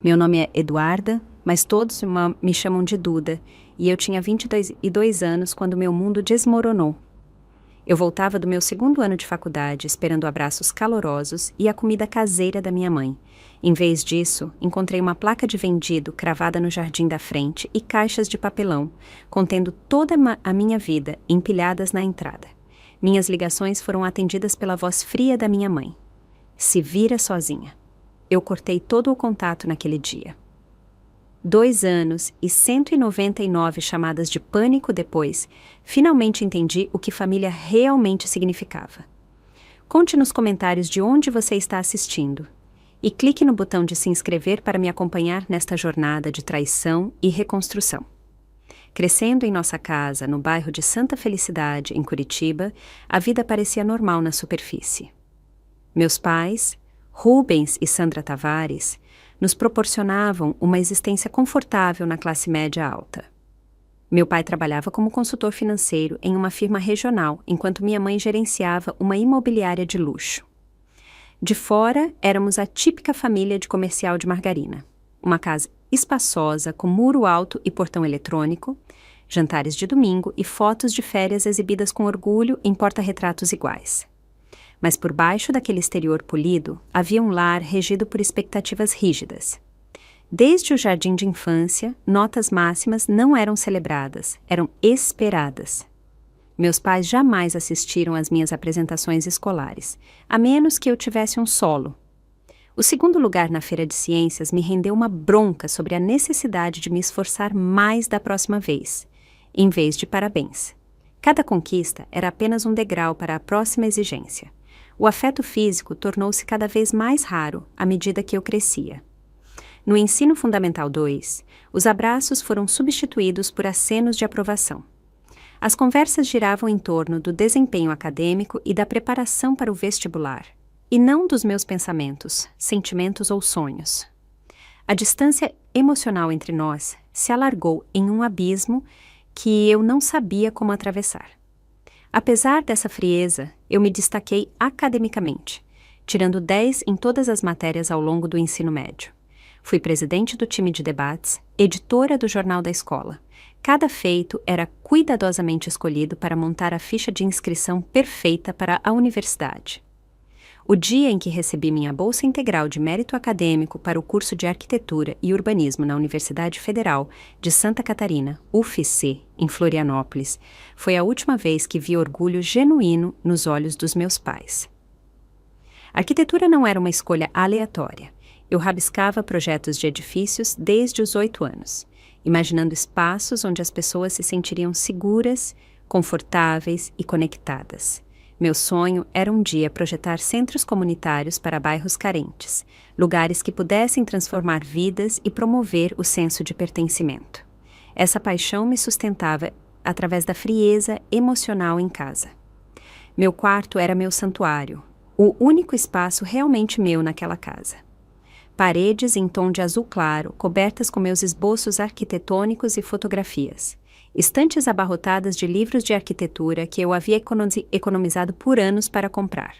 Meu nome é Eduarda, mas todos me chamam de Duda, e eu tinha 22 anos quando meu mundo desmoronou. Eu voltava do meu segundo ano de faculdade esperando abraços calorosos e a comida caseira da minha mãe. Em vez disso, encontrei uma placa de vendido cravada no jardim da frente e caixas de papelão, contendo toda a minha vida empilhadas na entrada. Minhas ligações foram atendidas pela voz fria da minha mãe. Se vira sozinha. Eu cortei todo o contato naquele dia. 2 anos e 199 chamadas de pânico depois, finalmente entendi o que família realmente significava. Conte nos comentários de onde você está assistindo. E clique no botão de se inscrever para me acompanhar nesta jornada de traição e reconstrução. Crescendo em nossa casa, no bairro de Santa Felicidade, em Curitiba, a vida parecia normal na superfície. Meus pais, Rubens e Sandra Tavares, nos proporcionavam uma existência confortável na classe média alta. Meu pai trabalhava como consultor financeiro em uma firma regional, enquanto minha mãe gerenciava uma imobiliária de luxo. De fora, éramos a típica família de comercial de margarina. Uma casa espaçosa, com muro alto e portão eletrônico, jantares de domingo e fotos de férias exibidas com orgulho em porta-retratos iguais. Mas por baixo daquele exterior polido, havia um lar regido por expectativas rígidas. Desde o jardim de infância, notas máximas não eram celebradas, eram esperadas. Meus pais jamais assistiram às minhas apresentações escolares, a menos que eu tivesse um solo. O segundo lugar na Feira de Ciências me rendeu uma bronca sobre a necessidade de me esforçar mais da próxima vez, em vez de parabéns. Cada conquista era apenas um degrau para a próxima exigência. O afeto físico tornou-se cada vez mais raro à medida que eu crescia. No Ensino Fundamental 2, os abraços foram substituídos por acenos de aprovação. As conversas giravam em torno do desempenho acadêmico e da preparação para o vestibular, e não dos meus pensamentos, sentimentos ou sonhos. A distância emocional entre nós se alargou em um abismo que eu não sabia como atravessar. Apesar dessa frieza, eu me destaquei academicamente, tirando 10 em todas as matérias ao longo do ensino médio. Fui presidente do time de debates, editora do jornal da escola. Cada feito era cuidadosamente escolhido para montar a ficha de inscrição perfeita para a universidade. O dia em que recebi minha bolsa integral de mérito acadêmico para o curso de Arquitetura e Urbanismo na Universidade Federal de Santa Catarina, UFC, em Florianópolis, foi a última vez que vi orgulho genuíno nos olhos dos meus pais. A arquitetura não era uma escolha aleatória. Eu rabiscava projetos de edifícios desde os 8 anos, imaginando espaços onde as pessoas se sentiriam seguras, confortáveis e conectadas. Meu sonho era um dia projetar centros comunitários para bairros carentes, lugares que pudessem transformar vidas e promover o senso de pertencimento. Essa paixão me sustentava através da frieza emocional em casa. Meu quarto era meu santuário, o único espaço realmente meu naquela casa. Paredes em tom de azul claro, cobertas com meus esboços arquitetônicos e fotografias. Estantes abarrotadas de livros de arquitetura que eu havia economizado por anos para comprar.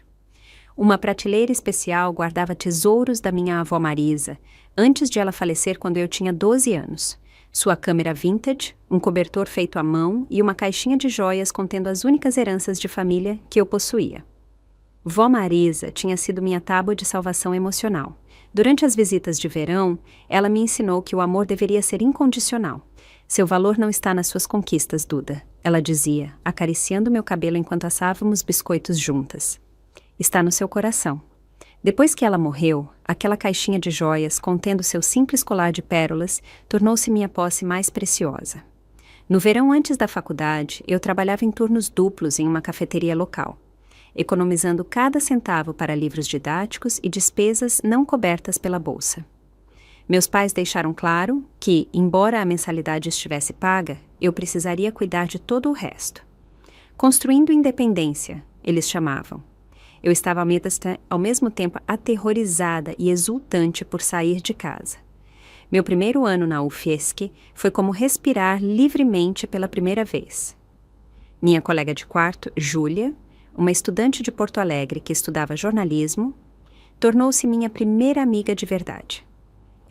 Uma prateleira especial guardava tesouros da minha avó Marisa, antes de ela falecer quando eu tinha 12 anos. Sua câmera vintage, um cobertor feito à mão e uma caixinha de joias contendo as únicas heranças de família que eu possuía. Vó Marisa tinha sido minha tábua de salvação emocional. Durante as visitas de verão, ela me ensinou que o amor deveria ser incondicional. Seu valor não está nas suas conquistas, Duda, ela dizia, acariciando meu cabelo enquanto assávamos biscoitos juntas. Está no seu coração. Depois que ela morreu, aquela caixinha de joias contendo seu simples colar de pérolas tornou-se minha posse mais preciosa. No verão antes da faculdade, eu trabalhava em turnos duplos em uma cafeteria local, economizando cada centavo para livros didáticos e despesas não cobertas pela bolsa. Meus pais deixaram claro que, embora a mensalidade estivesse paga, eu precisaria cuidar de todo o resto. Construindo independência, eles chamavam. Eu estava ao mesmo tempo aterrorizada e exultante por sair de casa. Meu primeiro ano na UFESC foi como respirar livremente pela primeira vez. Minha colega de quarto, Júlia, uma estudante de Porto Alegre que estudava jornalismo, tornou-se minha primeira amiga de verdade.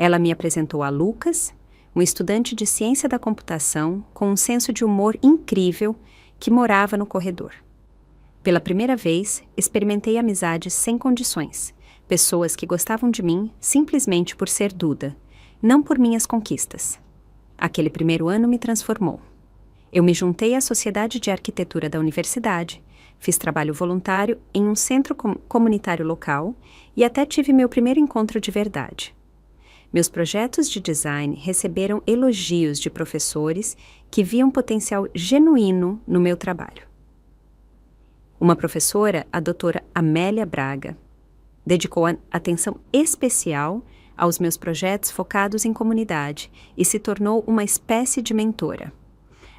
Ela me apresentou a Lucas, um estudante de ciência da computação com um senso de humor incrível que morava no corredor. Pela primeira vez, experimentei amizades sem condições, pessoas que gostavam de mim simplesmente por ser Duda, não por minhas conquistas. Aquele primeiro ano me transformou. Eu me juntei à Sociedade de Arquitetura da Universidade, fiz trabalho voluntário em um centro comunitário local e até tive meu primeiro encontro de verdade. Meus projetos de design receberam elogios de professores que viam potencial genuíno no meu trabalho. Uma professora, a doutora Amélia Braga, dedicou atenção especial aos meus projetos focados em comunidade e se tornou uma espécie de mentora.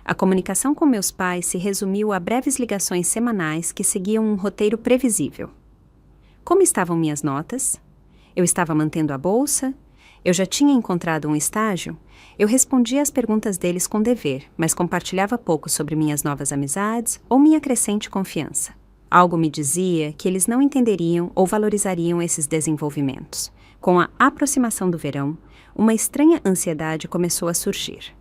A comunicação com meus pais se resumiu a breves ligações semanais que seguiam um roteiro previsível. Como estavam minhas notas? Eu estava mantendo a bolsa? Eu já tinha encontrado um estágio? Eu respondia às perguntas deles com dever, mas compartilhava pouco sobre minhas novas amizades ou minha crescente confiança. Algo me dizia que eles não entenderiam ou valorizariam esses desenvolvimentos. Com a aproximação do verão, uma estranha ansiedade começou a surgir.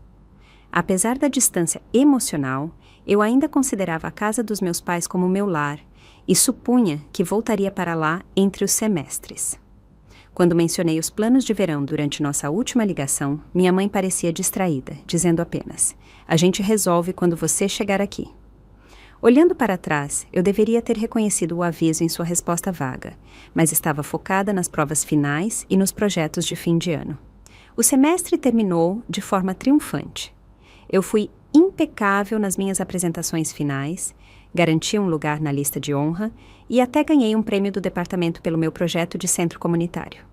Apesar da distância emocional, eu ainda considerava a casa dos meus pais como meu lar e supunha que voltaria para lá entre os semestres. Quando mencionei os planos de verão durante nossa última ligação, minha mãe parecia distraída, dizendo apenas: "A gente resolve quando você chegar aqui." Olhando para trás, eu deveria ter reconhecido o aviso em sua resposta vaga, mas estava focada nas provas finais e nos projetos de fim de ano. O semestre terminou de forma triunfante. Eu fui impecável nas minhas apresentações finais, garanti um lugar na lista de honra e até ganhei um prêmio do departamento pelo meu projeto de centro comunitário.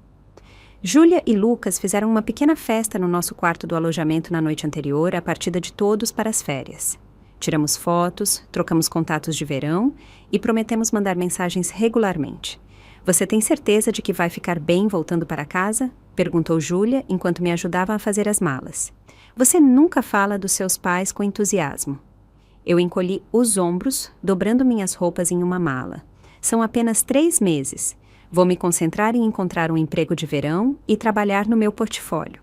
Júlia e Lucas fizeram uma pequena festa no nosso quarto do alojamento na noite anterior à partida de todos para as férias. Tiramos fotos, trocamos contatos de verão e prometemos mandar mensagens regularmente. "Você tem certeza de que vai ficar bem voltando para casa?" perguntou Júlia enquanto me ajudava a fazer as malas. "Você nunca fala dos seus pais com entusiasmo." Eu encolhi os ombros, dobrando minhas roupas em uma mala. "São apenas 3 meses. Vou me concentrar em encontrar um emprego de verão e trabalhar no meu portfólio.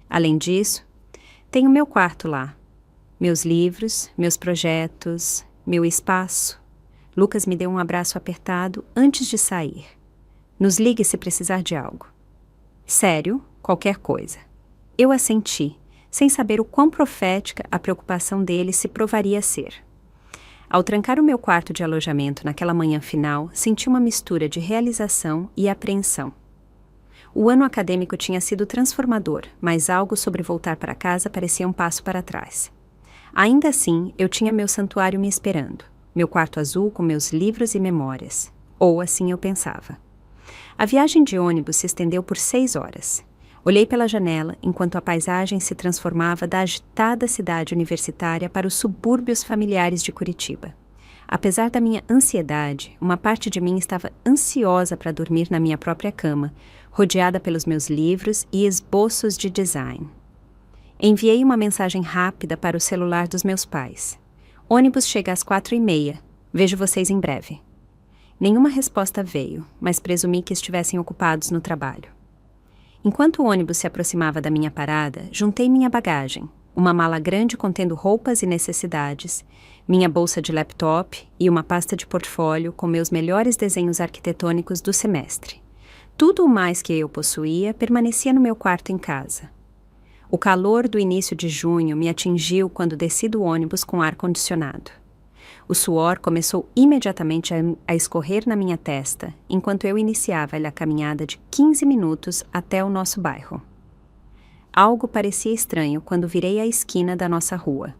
Além disso, tenho meu quarto lá. Meus livros, meus projetos, meu espaço." Lucas me deu um abraço apertado antes de sair. "Nos ligue se precisar de algo." "Sério, qualquer coisa." Eu assenti, sem saber o quão profética a preocupação dele se provaria ser. Ao trancar o meu quarto de alojamento naquela manhã final, senti uma mistura de realização e apreensão. O ano acadêmico tinha sido transformador, mas algo sobre voltar para casa parecia um passo para trás. Ainda assim, eu tinha meu santuário me esperando, meu quarto azul com meus livros e memórias. Ou assim eu pensava. A viagem de ônibus se estendeu por 6 horas. Olhei pela janela enquanto a paisagem se transformava da agitada cidade universitária para os subúrbios familiares de Curitiba. Apesar da minha ansiedade, uma parte de mim estava ansiosa para dormir na minha própria cama, rodeada pelos meus livros e esboços de design. Enviei uma mensagem rápida para o celular dos meus pais. "Ônibus chega às 4h30. Vejo vocês em breve." Nenhuma resposta veio, mas presumi que estivessem ocupados no trabalho. Enquanto o ônibus se aproximava da minha parada, juntei minha bagagem, uma mala grande contendo roupas e necessidades, minha bolsa de laptop e uma pasta de portfólio com meus melhores desenhos arquitetônicos do semestre. Tudo o mais que eu possuía permanecia no meu quarto em casa. O calor do início de junho me atingiu quando desci do ônibus com ar-condicionado. O suor começou imediatamente a escorrer na minha testa, enquanto eu iniciava a caminhada de 15 minutos até o nosso bairro. Algo parecia estranho quando virei a esquina da nossa rua.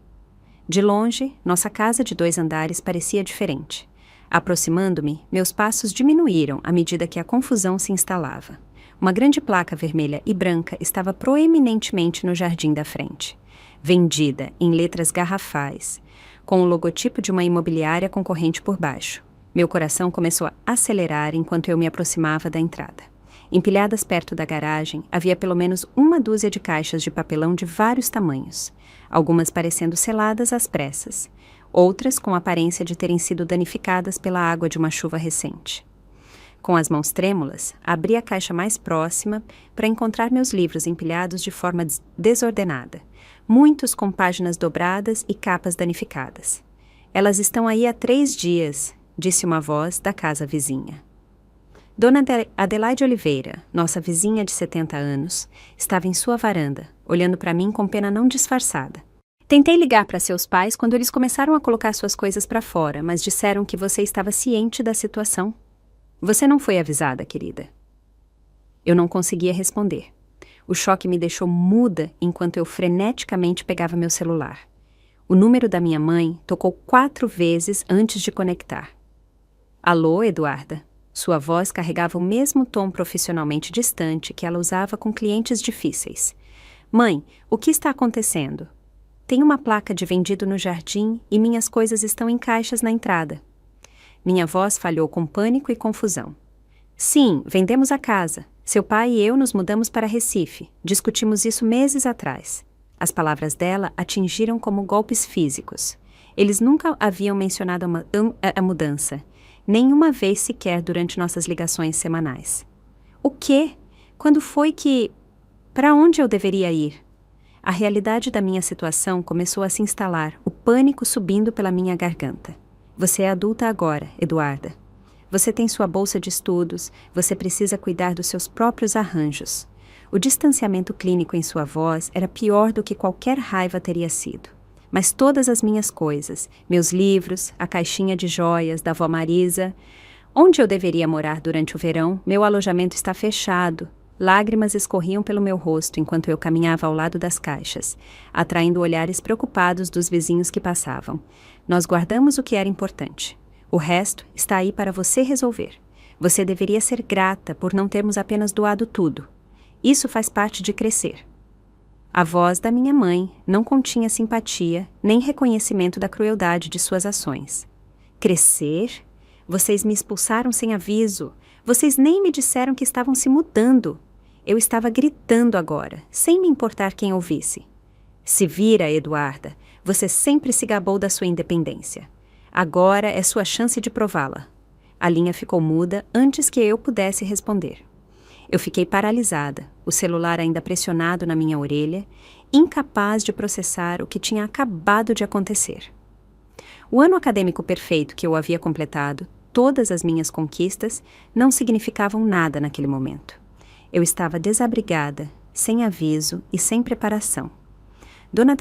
De longe, nossa casa de 2 andares parecia diferente. Aproximando-me, meus passos diminuíram à medida que a confusão se instalava. Uma grande placa vermelha e branca estava proeminentemente no jardim da frente. Vendida em letras garrafais, com o logotipo de uma imobiliária concorrente por baixo. Meu coração começou a acelerar enquanto eu me aproximava da entrada. Empilhadas perto da garagem, havia pelo menos uma dúzia de caixas de papelão de vários tamanhos, algumas parecendo seladas às pressas, outras com a aparência de terem sido danificadas pela água de uma chuva recente. Com as mãos trêmulas, abri a caixa mais próxima para encontrar meus livros empilhados de forma desordenada, muitos com páginas dobradas e capas danificadas. Elas estão aí há 3 dias, disse uma voz da casa vizinha. Dona Adelaide Oliveira, nossa vizinha de 70 anos, estava em sua varanda, olhando para mim com pena não disfarçada. Tentei ligar para seus pais quando eles começaram a colocar suas coisas para fora, mas disseram que você estava ciente da situação. Você não foi avisada, querida. Eu não conseguia responder. O choque me deixou muda enquanto eu freneticamente pegava meu celular. O número da minha mãe tocou 4 vezes antes de conectar. Alô, Eduarda? Sua voz carregava o mesmo tom profissionalmente distante que ela usava com clientes difíceis. Mãe, o que está acontecendo? Tem uma placa de vendido no jardim e minhas coisas estão em caixas na entrada. Minha voz falhou com pânico e confusão. Sim, vendemos a casa. Seu pai e eu nos mudamos para Recife. Discutimos isso meses atrás. As palavras dela atingiram como golpes físicos. Eles nunca haviam mencionado a mudança, nenhuma vez sequer durante nossas ligações semanais. O quê? Quando foi que... Para onde eu deveria ir? A realidade da minha situação começou a se instalar, o pânico subindo pela minha garganta. Você é adulta agora, Eduarda. Você tem sua bolsa de estudos, você precisa cuidar dos seus próprios arranjos. O distanciamento clínico em sua voz era pior do que qualquer raiva teria sido. Mas todas as minhas coisas, meus livros, a caixinha de joias da avó Marisa... Onde eu deveria morar durante o verão, meu alojamento está fechado. Lágrimas escorriam pelo meu rosto enquanto eu caminhava ao lado das caixas, atraindo olhares preocupados dos vizinhos que passavam. Nós guardamos o que era importante. O resto está aí para você resolver. Você deveria ser grata por não termos apenas doado tudo. Isso faz parte de crescer. A voz da minha mãe não continha simpatia nem reconhecimento da crueldade de suas ações. Crescer? Vocês me expulsaram sem aviso. Vocês nem me disseram que estavam se mudando. Eu estava gritando agora, sem me importar quem ouvisse. Se vira, Eduarda. Você sempre se gabou da sua independência. Agora é sua chance de prová-la. A linha ficou muda antes que eu pudesse responder. Eu fiquei paralisada, o celular ainda pressionado na minha orelha, incapaz de processar o que tinha acabado de acontecer. O ano acadêmico perfeito que eu havia completado, todas as minhas conquistas, não significavam nada naquele momento. Eu estava desabrigada, sem aviso e sem preparação. Dona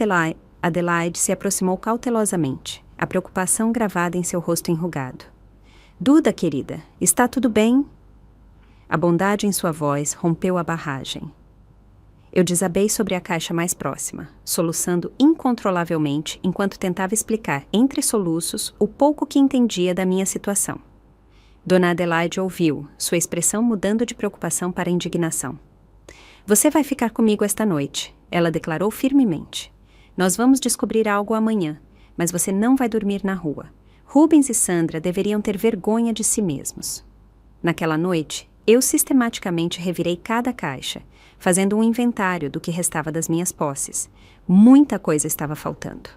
Adelaide se aproximou cautelosamente, a preocupação gravada em seu rosto enrugado. Duda, querida, está tudo bem? A bondade em sua voz rompeu a barragem. Eu desabei sobre a caixa mais próxima, soluçando incontrolavelmente enquanto tentava explicar entre soluços o pouco que entendia da minha situação. Dona Adelaide ouviu, sua expressão mudando de preocupação para indignação. Você vai ficar comigo esta noite, ela declarou firmemente. Nós vamos descobrir algo amanhã, mas você não vai dormir na rua. Rubens e Sandra deveriam ter vergonha de si mesmos. Naquela noite, eu sistematicamente revirei cada caixa, fazendo um inventário do que restava das minhas posses. Muita coisa estava faltando.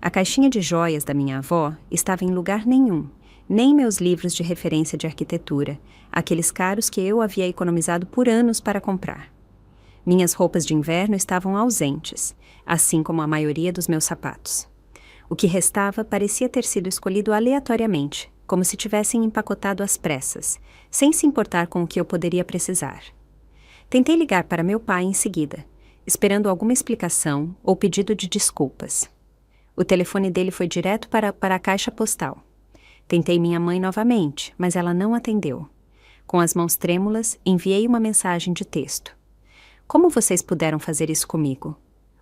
A caixinha de joias da minha avó estava em lugar nenhum, nem meus livros de referência de arquitetura, aqueles caros que eu havia economizado por anos para comprar. Minhas roupas de inverno estavam ausentes, assim como a maioria dos meus sapatos. O que restava parecia ter sido escolhido aleatoriamente, como se tivessem empacotado às pressas, sem se importar com o que eu poderia precisar. Tentei ligar para meu pai em seguida, esperando alguma explicação ou pedido de desculpas. O telefone dele foi direto para a caixa postal. Tentei minha mãe novamente, mas ela não atendeu. Com as mãos trêmulas, enviei uma mensagem de texto. Como vocês puderam fazer isso comigo?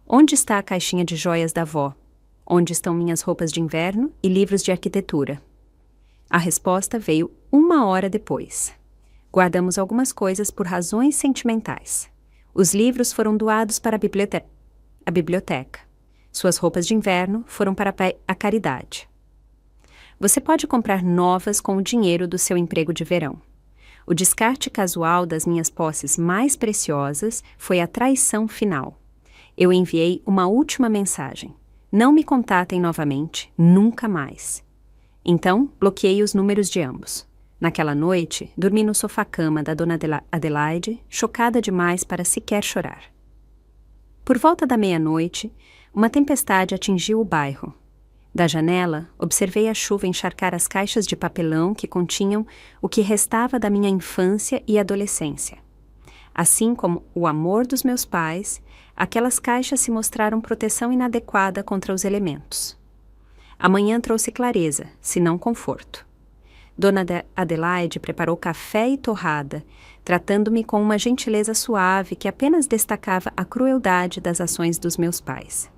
Onde está a caixinha de joias da avó? Onde estão minhas roupas de inverno e livros de arquitetura? A resposta veio 1 hora depois. Guardamos algumas coisas por razões sentimentais. Os livros foram doados para a biblioteca. Suas roupas de inverno foram para a caridade. Você pode comprar novas com o dinheiro do seu emprego de verão. O descarte casual das minhas posses mais preciosas foi a traição final. Eu enviei uma última mensagem. Não me contatem novamente, nunca mais. Então, bloqueei os números de ambos. Naquela noite, dormi no sofá-cama da dona Adelaide, chocada demais para sequer chorar. Por volta da meia-noite, uma tempestade atingiu o bairro. Da janela, observei a chuva encharcar as caixas de papelão que continham o que restava da minha infância e adolescência. Assim como o amor dos meus pais, aquelas caixas se mostraram proteção inadequada contra os elementos. A manhã trouxe clareza, se não conforto. Dona Adelaide preparou café e torrada, tratando-me com uma gentileza suave que apenas destacava a crueldade das ações dos meus pais.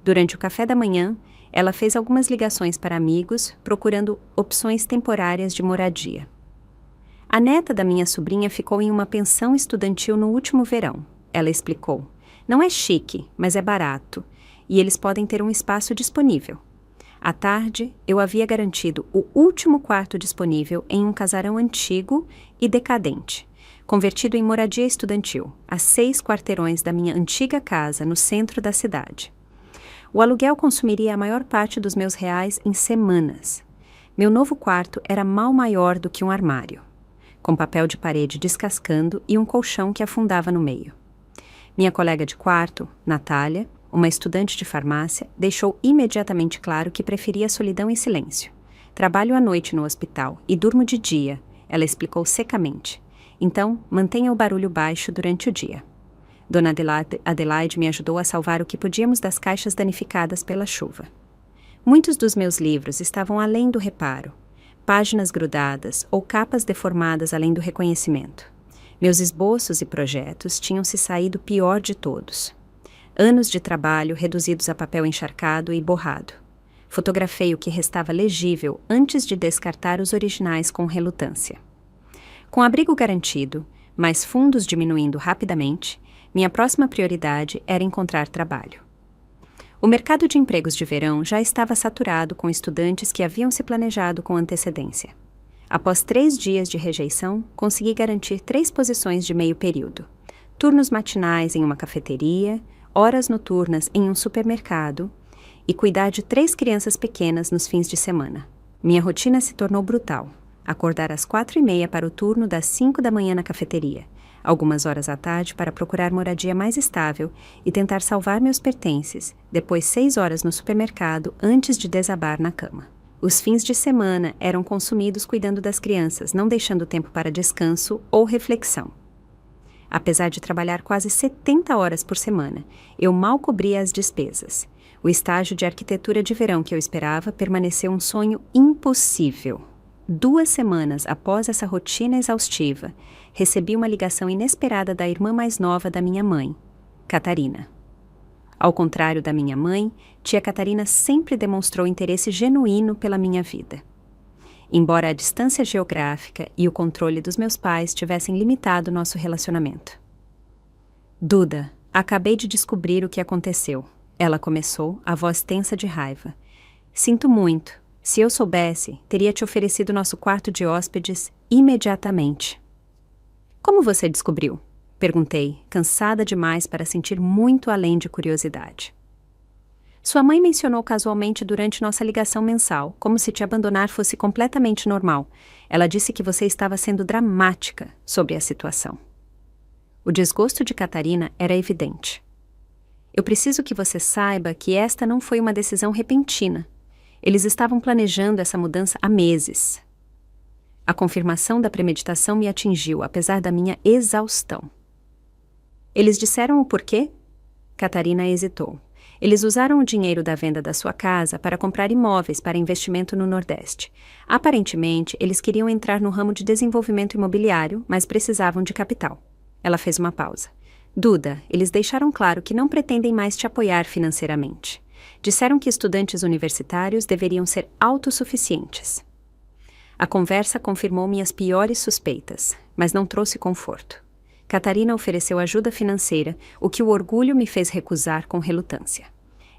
Durante o café da manhã, ela fez algumas ligações para amigos, procurando opções temporárias de moradia. A neta da minha sobrinha ficou em uma pensão estudantil no último verão. Ela explicou. Não é chique, mas é barato, e eles podem ter um espaço disponível. À tarde, eu havia garantido o último quarto disponível em um casarão antigo e decadente, convertido em moradia estudantil, a 6 quarteirões da minha antiga casa no centro da cidade. O aluguel consumiria a maior parte dos meus reais em semanas. Meu novo quarto era mal maior do que um armário, com papel de parede descascando e um colchão que afundava no meio. Minha colega de quarto, Natália, uma estudante de farmácia, deixou imediatamente claro que preferia a solidão e silêncio. Trabalho à noite no hospital e durmo de dia, ela explicou secamente. Então, mantenha o barulho baixo durante o dia. Dona Adelaide me ajudou a salvar o que podíamos das caixas danificadas pela chuva. Muitos dos meus livros estavam além do reparo, páginas grudadas ou capas deformadas além do reconhecimento. Meus esboços e projetos tinham se saído pior de todos. Anos de trabalho reduzidos a papel encharcado e borrado. Fotografei o que restava legível antes de descartar os originais com relutância. Com abrigo garantido, mas fundos diminuindo rapidamente, minha próxima prioridade era encontrar trabalho. O mercado de empregos de verão já estava saturado com estudantes que haviam se planejado com antecedência. Após 3 dias de rejeição, consegui garantir 3 posições de meio período. Turnos matinais em uma cafeteria, horas noturnas em um supermercado e cuidar de 3 crianças pequenas nos fins de semana. Minha rotina se tornou brutal. Acordar às 4h30 para o turno das 5 da manhã na cafeteria, algumas horas à tarde para procurar moradia mais estável e tentar salvar meus pertences, depois 6 horas no supermercado antes de desabar na cama. Os fins de semana eram consumidos cuidando das crianças, não deixando tempo para descanso ou reflexão. Apesar de trabalhar quase 70 horas por semana, eu mal cobria as despesas. O estágio de arquitetura de verão que eu esperava permaneceu um sonho impossível. 2 semanas após essa rotina exaustiva, recebi uma ligação inesperada da irmã mais nova da minha mãe, Catarina. Ao contrário da minha mãe, tia Catarina sempre demonstrou interesse genuíno pela minha vida. Embora a distância geográfica e o controle dos meus pais tivessem limitado nosso relacionamento. Duda, acabei de descobrir o que aconteceu. Ela começou, a voz tensa de raiva. Sinto muito. Se eu soubesse, teria te oferecido nosso quarto de hóspedes imediatamente. Como você descobriu? Perguntei, cansada demais para sentir muito além de curiosidade. Sua mãe mencionou casualmente durante nossa ligação mensal, como se te abandonar fosse completamente normal. Ela disse que você estava sendo dramática sobre a situação. O desgosto de Catarina era evidente. Eu preciso que você saiba que esta não foi uma decisão repentina. Eles estavam planejando essa mudança há meses. A confirmação da premeditação me atingiu, apesar da minha exaustão. Eles disseram o porquê? Catarina hesitou. Eles usaram o dinheiro da venda da sua casa para comprar imóveis para investimento no Nordeste. Aparentemente, eles queriam entrar no ramo de desenvolvimento imobiliário, mas precisavam de capital. Ela fez uma pausa. Duda, eles deixaram claro que não pretendem mais te apoiar financeiramente. Disseram que estudantes universitários deveriam ser autossuficientes. A conversa confirmou minhas piores suspeitas, mas não trouxe conforto. Catarina ofereceu ajuda financeira, o que o orgulho me fez recusar com relutância.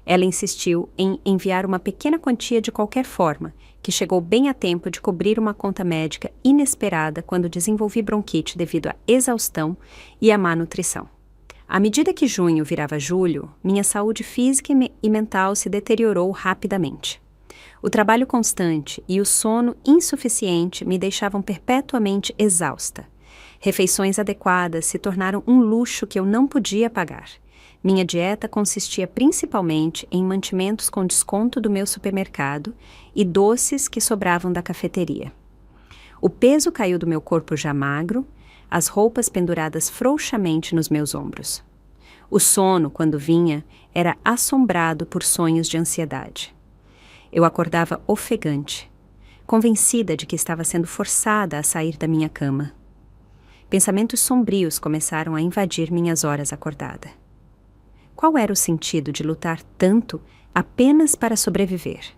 Ela insistiu em enviar uma pequena quantia de qualquer forma, que chegou bem a tempo de cobrir uma conta médica inesperada quando desenvolvi bronquite devido à exaustão e à má nutrição. À medida que junho virava julho, minha saúde física e mental se deteriorou rapidamente. O trabalho constante e o sono insuficiente me deixavam perpetuamente exausta. Refeições adequadas se tornaram um luxo que eu não podia pagar. Minha dieta consistia principalmente em mantimentos com desconto do meu supermercado e doces que sobravam da cafeteria. O peso caiu do meu corpo já magro, as roupas penduradas frouxamente nos meus ombros. O sono, quando vinha, era assombrado por sonhos de ansiedade. Eu acordava ofegante, convencida de que estava sendo forçada a sair da minha cama. Pensamentos sombrios começaram a invadir minhas horas acordada. Qual era o sentido de lutar tanto apenas para sobreviver?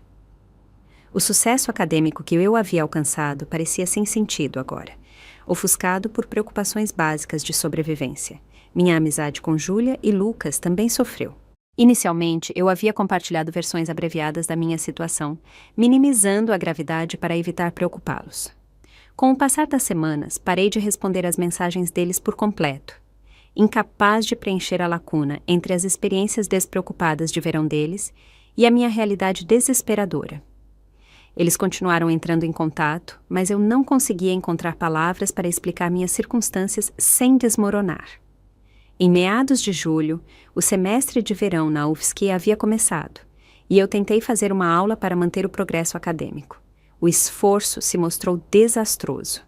O sucesso acadêmico que eu havia alcançado parecia sem sentido agora, ofuscado por preocupações básicas de sobrevivência. Minha amizade com Júlia e Lucas também sofreu. Inicialmente, eu havia compartilhado versões abreviadas da minha situação, minimizando a gravidade para evitar preocupá-los. Com o passar das semanas, parei de responder às mensagens deles por completo, incapaz de preencher a lacuna entre as experiências despreocupadas de verão deles e a minha realidade desesperadora. Eles continuaram entrando em contato, mas eu não conseguia encontrar palavras para explicar minhas circunstâncias sem desmoronar. Em meados de julho, o semestre de verão na UFSC havia começado, e eu tentei fazer uma aula para manter o progresso acadêmico. O esforço se mostrou desastroso.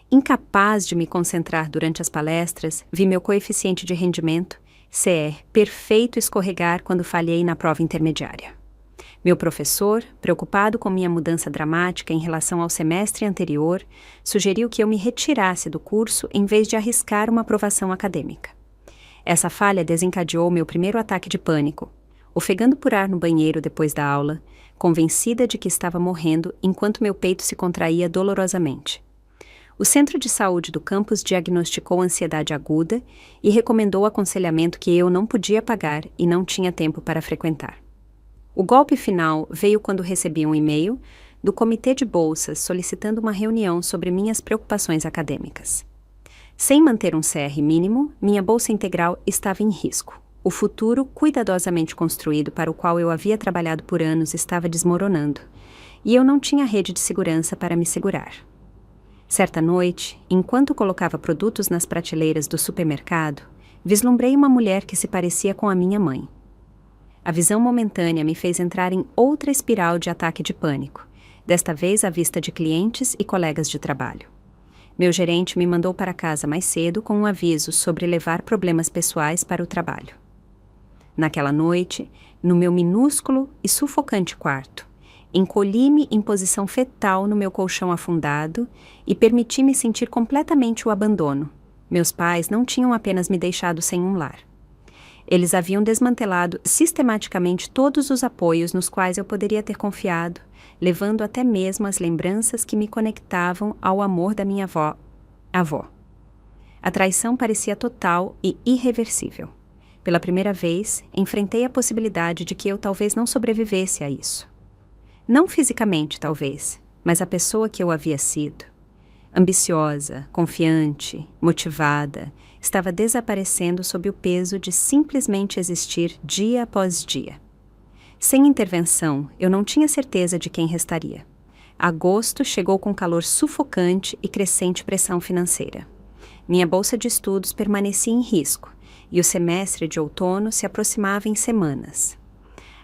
Incapaz de me concentrar durante as palestras, vi meu coeficiente de rendimento, CE, perfeito escorregar quando falhei na prova intermediária. Meu professor, preocupado com minha mudança dramática em relação ao semestre anterior, sugeriu que eu me retirasse do curso em vez de arriscar uma aprovação acadêmica. Essa falha desencadeou meu primeiro ataque de pânico, ofegando por ar no banheiro depois da aula, convencida de que estava morrendo enquanto meu peito se contraía dolorosamente. O centro de saúde do campus diagnosticou ansiedade aguda e recomendou aconselhamento que eu não podia pagar e não tinha tempo para frequentar. O golpe final veio quando recebi um e-mail do Comitê de Bolsas solicitando uma reunião sobre minhas preocupações acadêmicas. Sem manter um CR mínimo, minha bolsa integral estava em risco. O futuro cuidadosamente construído para o qual eu havia trabalhado por anos estava desmoronando, e eu não tinha rede de segurança para me segurar. Certa noite, enquanto colocava produtos nas prateleiras do supermercado, vislumbrei uma mulher que se parecia com a minha mãe. A visão momentânea me fez entrar em outra espiral de ataque de pânico, desta vez à vista de clientes e colegas de trabalho. Meu gerente me mandou para casa mais cedo com um aviso sobre levar problemas pessoais para o trabalho. Naquela noite, no meu minúsculo e sufocante quarto, encolhi-me em posição fetal no meu colchão afundado e permiti-me sentir completamente o abandono. Meus pais não tinham apenas me deixado sem um lar. Eles haviam desmantelado sistematicamente todos os apoios nos quais eu poderia ter confiado, levando até mesmo as lembranças que me conectavam ao amor da minha avó. A traição parecia total e irreversível. Pela primeira vez, enfrentei a possibilidade de que eu talvez não sobrevivesse a isso. Não fisicamente, talvez, mas a pessoa que eu havia sido. Ambiciosa, confiante, motivada, estava desaparecendo sob o peso de simplesmente existir dia após dia. Sem intervenção, eu não tinha certeza de quem restaria. Agosto chegou com calor sufocante e crescente pressão financeira. Minha bolsa de estudos permanecia em risco, e o semestre de outono se aproximava em semanas.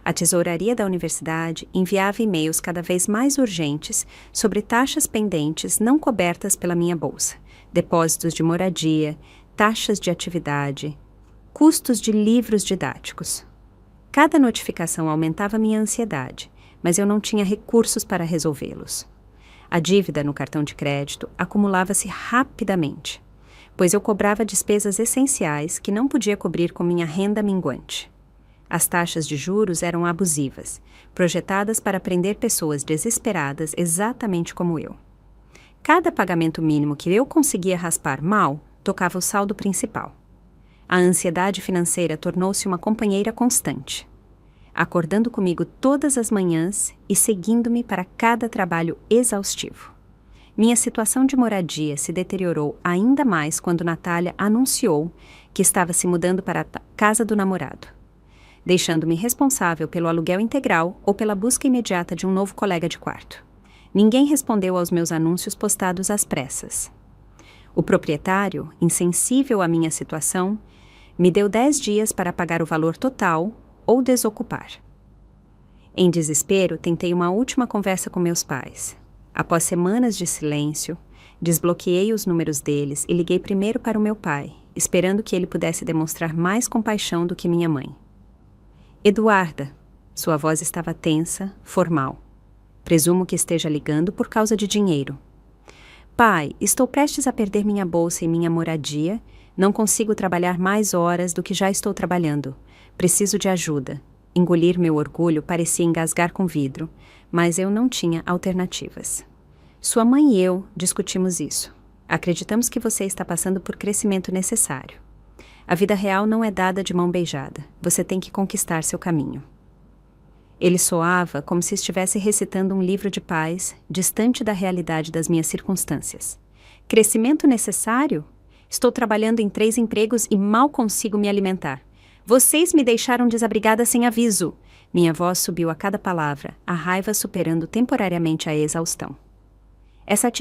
A tesouraria da universidade enviava e-mails cada vez mais urgentes sobre taxas pendentes não cobertas pela minha bolsa, depósitos de moradia, taxas de atividade, custos de livros didáticos. Cada notificação aumentava minha ansiedade, mas eu não tinha recursos para resolvê-los. A dívida no cartão de crédito acumulava-se rapidamente, pois eu cobrava despesas essenciais que não podia cobrir com minha renda minguante. As taxas de juros eram abusivas, projetadas para prender pessoas desesperadas exatamente como eu. Cada pagamento mínimo que eu conseguia raspar mal tocava o saldo principal. A ansiedade financeira tornou-se uma companheira constante, acordando comigo todas as manhãs e seguindo-me para cada trabalho exaustivo. Minha situação de moradia se deteriorou ainda mais quando Natália anunciou que estava se mudando para a casa do namorado. deixando-me responsável pelo aluguel integral ou pela busca imediata de um novo colega de quarto. Ninguém respondeu aos meus anúncios postados às pressas. O proprietário, insensível à minha situação, me deu 10 dias para pagar o valor total ou desocupar. Em desespero, tentei uma última conversa com meus pais. Após semanas de silêncio, desbloqueei os números deles e liguei primeiro para o meu pai, esperando que ele pudesse demonstrar mais compaixão do que minha mãe. Eduarda, sua voz estava tensa, formal. Presumo que esteja ligando por causa de dinheiro. Pai, estou prestes a perder minha bolsa e minha moradia. Não consigo trabalhar mais horas do que já estou trabalhando. Preciso de ajuda. Engolir meu orgulho parecia engasgar com vidro, mas eu não tinha alternativas. Sua mãe e eu discutimos isso. Acreditamos que você está passando por crescimento necessário. A vida real não é dada de mão beijada. Você tem que conquistar seu caminho. Ele soava como se estivesse recitando um livro de paz, distante da realidade das minhas circunstâncias. Crescimento necessário? Estou trabalhando em 3 empregos e mal consigo me alimentar. Vocês me deixaram desabrigada sem aviso. Minha voz subiu a cada palavra, a raiva superando temporariamente a exaustão. Essa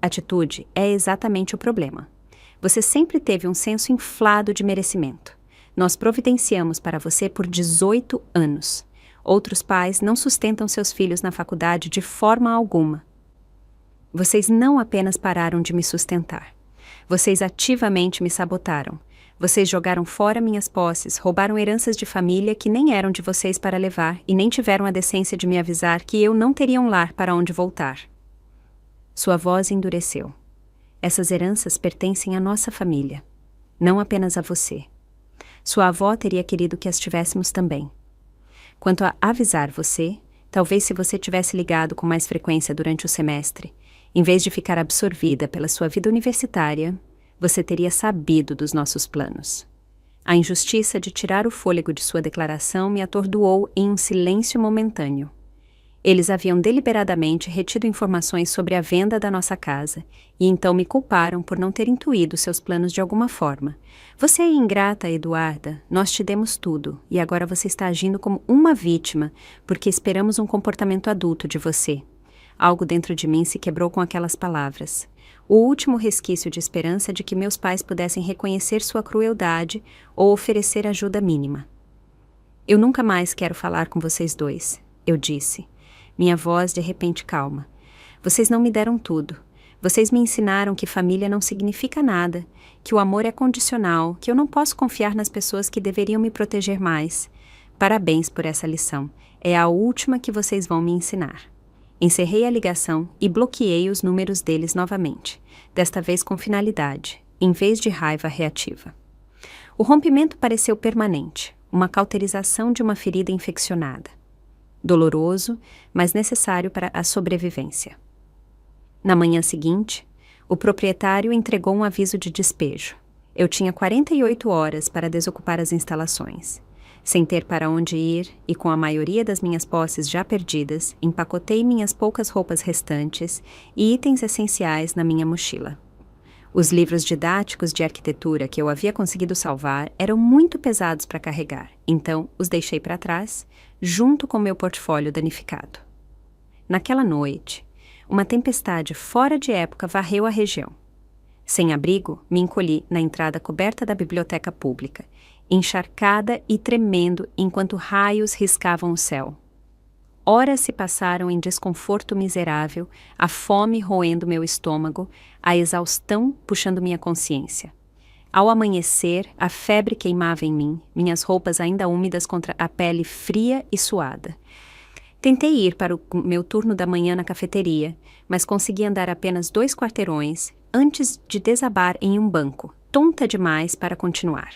atitude é exatamente o problema. Você sempre teve um senso inflado de merecimento. Nós providenciamos para você por 18 anos. Outros pais não sustentam seus filhos na faculdade de forma alguma. Vocês não apenas pararam de me sustentar. Vocês ativamente me sabotaram. Vocês jogaram fora minhas posses, roubaram heranças de família que nem eram de vocês para levar e nem tiveram a decência de me avisar que eu não teria um lar para onde voltar. Sua voz endureceu. Essas heranças pertencem à nossa família, não apenas a você. Sua avó teria querido que as tivéssemos também. Quanto a avisar você, talvez se você tivesse ligado com mais frequência durante o semestre, em vez de ficar absorvida pela sua vida universitária, você teria sabido dos nossos planos. A injustiça de tirar o fôlego de sua declaração me atordoou em um silêncio momentâneo. Eles haviam deliberadamente retido informações sobre a venda da nossa casa e então me culparam por não ter intuído seus planos de alguma forma. Você é ingrata, Eduarda. Nós te demos tudo e agora você está agindo como uma vítima porque esperamos um comportamento adulto de você. Algo dentro de mim se quebrou com aquelas palavras. O último resquício de esperança de que meus pais pudessem reconhecer sua crueldade ou oferecer ajuda mínima. Eu nunca mais quero falar com vocês dois, eu disse. Minha voz de repente calma. Vocês não me deram tudo. Vocês me ensinaram que família não significa nada, que o amor é condicional, que eu não posso confiar nas pessoas que deveriam me proteger mais. Parabéns por essa lição. É a última que vocês vão me ensinar. Encerrei a ligação e bloqueei os números deles novamente, desta vez com finalidade, em vez de raiva reativa. O rompimento pareceu permanente, uma cauterização de uma ferida infeccionada. Doloroso, mas necessário para a sobrevivência. Na manhã seguinte, o proprietário entregou um aviso de despejo. Eu tinha 48 horas para desocupar as instalações. Sem ter para onde ir e com a maioria das minhas posses já perdidas, empacotei minhas poucas roupas restantes e itens essenciais na minha mochila. Os livros didáticos de arquitetura que eu havia conseguido salvar eram muito pesados para carregar, então os deixei para trás, junto com meu portfólio danificado. Naquela noite, uma tempestade fora de época varreu a região. Sem abrigo, me encolhi na entrada coberta da biblioteca pública, encharcada e tremendo enquanto raios riscavam o céu. Horas se passaram em desconforto miserável, a fome roendo meu estômago, a exaustão puxando minha consciência. Ao amanhecer, a febre queimava em mim, minhas roupas ainda úmidas contra a pele fria e suada. Tentei ir para o meu turno da manhã na cafeteria, mas consegui andar apenas 2 quarteirões antes de desabar em um banco, tonta demais para continuar.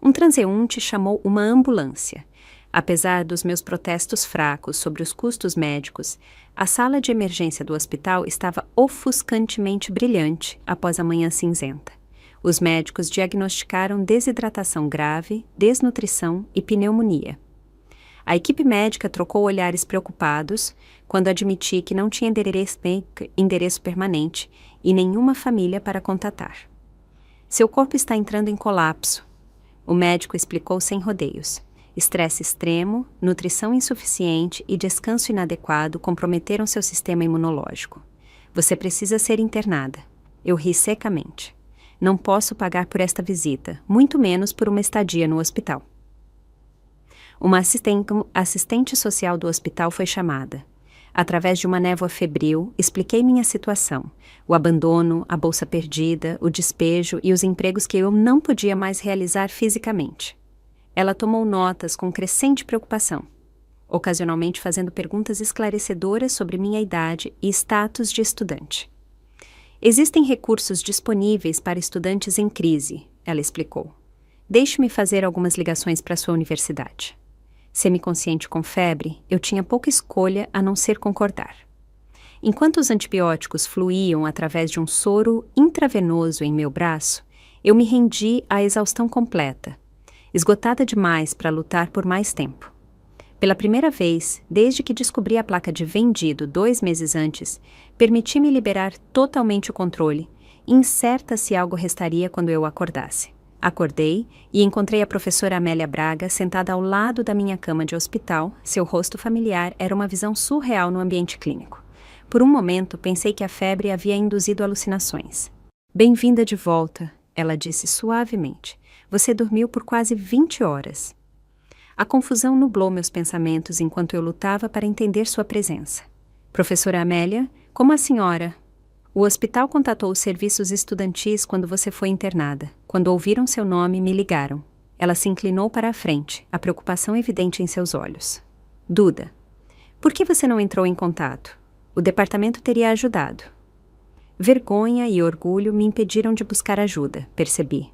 Um transeunte chamou uma ambulância. Apesar dos meus protestos fracos sobre os custos médicos, a sala de emergência do hospital estava ofuscantemente brilhante após a manhã cinzenta. Os médicos diagnosticaram desidratação grave, desnutrição e pneumonia. A equipe médica trocou olhares preocupados quando admiti que não tinha endereço permanente e nenhuma família para contatar. Seu corpo está entrando em colapso. O médico explicou sem rodeios. Estresse extremo, nutrição insuficiente e descanso inadequado comprometeram seu sistema imunológico. Você precisa ser internada. Eu ri secamente. Não posso pagar por esta visita, muito menos por uma estadia no hospital. Uma assistente social do hospital foi chamada. Através de uma névoa febril, expliquei minha situação, o abandono, a bolsa perdida, o despejo e os empregos que eu não podia mais realizar fisicamente. Ela tomou notas com crescente preocupação, ocasionalmente fazendo perguntas esclarecedoras sobre minha idade e status de estudante. Existem recursos disponíveis para estudantes em crise, ela explicou. Deixe-me fazer algumas ligações para sua universidade. Semiconsciente com febre, eu tinha pouca escolha a não ser concordar. Enquanto os antibióticos fluíam através de um soro intravenoso em meu braço, eu me rendi à exaustão completa, esgotada demais para lutar por mais tempo. Pela primeira vez, desde que descobri a placa de vendido 2 meses antes, permiti-me liberar totalmente o controle, incerta se algo restaria quando eu acordasse. Acordei e encontrei a professora Amélia Braga sentada ao lado da minha cama de hospital. Seu rosto familiar era uma visão surreal no ambiente clínico. Por um momento, pensei que a febre havia induzido alucinações. Bem-vinda de volta, ela disse suavemente. Você dormiu por quase 20 horas. A confusão nublou meus pensamentos enquanto eu lutava para entender sua presença. Professora Amélia, como a senhora? O hospital contatou os serviços estudantis quando você foi internada. Quando ouviram seu nome, me ligaram. Ela se inclinou para a frente, a preocupação evidente em seus olhos. Duda, por que você não entrou em contato? O departamento teria ajudado. Vergonha e orgulho me impediram de buscar ajuda, percebi.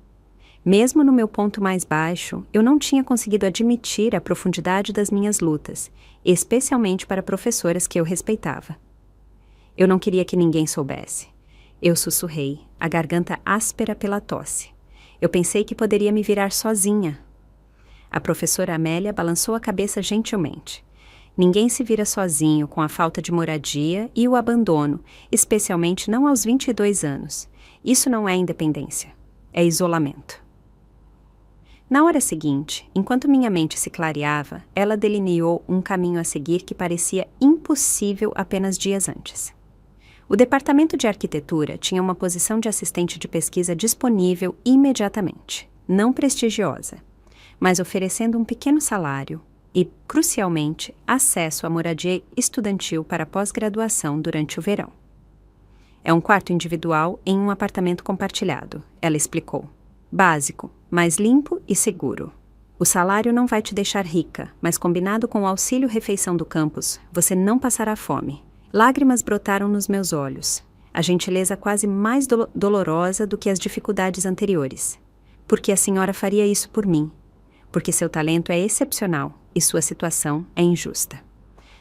Mesmo no meu ponto mais baixo, eu não tinha conseguido admitir a profundidade das minhas lutas, especialmente para professoras que eu respeitava. Eu não queria que ninguém soubesse. Eu sussurrei, a garganta áspera pela tosse. Eu pensei que poderia me virar sozinha. A professora Amélia balançou a cabeça gentilmente. Ninguém se vira sozinho com a falta de moradia e o abandono, especialmente não aos 22 anos. Isso não é independência, é isolamento. Na hora seguinte, enquanto minha mente se clareava, ela delineou um caminho a seguir que parecia impossível apenas dias antes. O departamento de arquitetura tinha uma posição de assistente de pesquisa disponível imediatamente, não prestigiosa, mas oferecendo um pequeno salário e, crucialmente, acesso à moradia estudantil para pós-graduação durante o verão. É um quarto individual em um apartamento compartilhado, ela explicou. Básico, mais limpo e seguro. O salário não vai te deixar rica, mas combinado com o auxílio-refeição do campus, você não passará fome. Lágrimas brotaram nos meus olhos, a gentileza quase mais dolorosa do que as dificuldades anteriores. Porque a senhora faria isso por mim. Porque seu talento é excepcional e sua situação é injusta.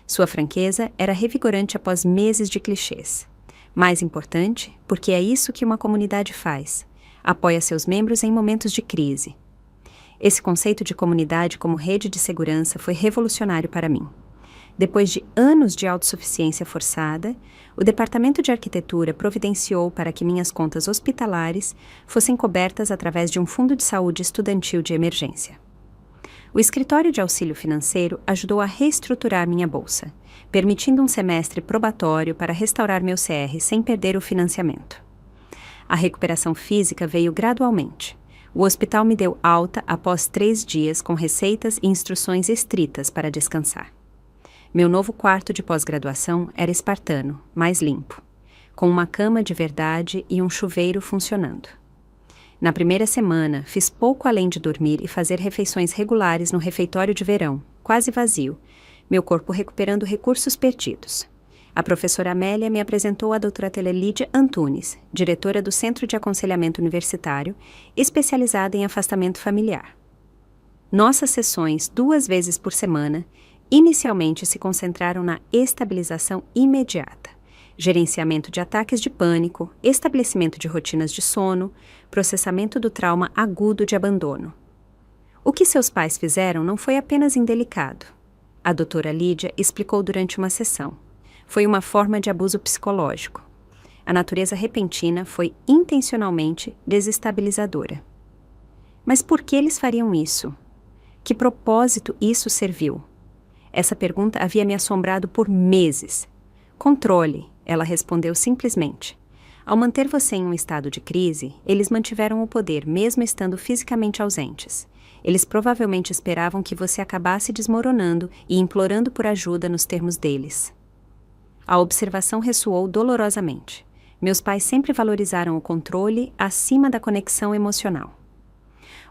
Sua franqueza era revigorante após meses de clichês. Mais importante, porque é isso que uma comunidade faz. Apoia seus membros em momentos de crise. Esse conceito de comunidade como rede de segurança foi revolucionário para mim. Depois de anos de autossuficiência forçada, o Departamento de Arquitetura providenciou para que minhas contas hospitalares fossem cobertas através de um fundo de saúde estudantil de emergência. O escritório de auxílio financeiro ajudou a reestruturar minha bolsa, permitindo um semestre probatório para restaurar meu CR sem perder o financiamento. A recuperação física veio gradualmente. O hospital me deu alta após 3 dias com receitas e instruções estritas para descansar. Meu novo quarto de pós-graduação era espartano, mais limpo, com uma cama de verdade e um chuveiro funcionando. Na primeira semana, fiz pouco além de dormir e fazer refeições regulares no refeitório de verão, quase vazio, meu corpo recuperando recursos perdidos. A professora Amélia me apresentou a doutora Lídia Antunes, diretora do Centro de Aconselhamento Universitário, especializada em afastamento familiar. Nossas sessões, 2 vezes por semana, inicialmente se concentraram na estabilização imediata, gerenciamento de ataques de pânico, estabelecimento de rotinas de sono, processamento do trauma agudo de abandono. O que seus pais fizeram não foi apenas indelicado. A doutora Lídia explicou durante uma sessão. Foi uma forma de abuso psicológico. A natureza repentina foi intencionalmente desestabilizadora. Mas por que eles fariam isso? Que propósito isso serviu? Essa pergunta havia me assombrado por meses. Controle, ela respondeu simplesmente. Ao manter você em um estado de crise, eles mantiveram o poder mesmo estando fisicamente ausentes. Eles provavelmente esperavam que você acabasse desmoronando e implorando por ajuda nos termos deles. A observação ressoou dolorosamente. Meus pais sempre valorizaram o controle acima da conexão emocional.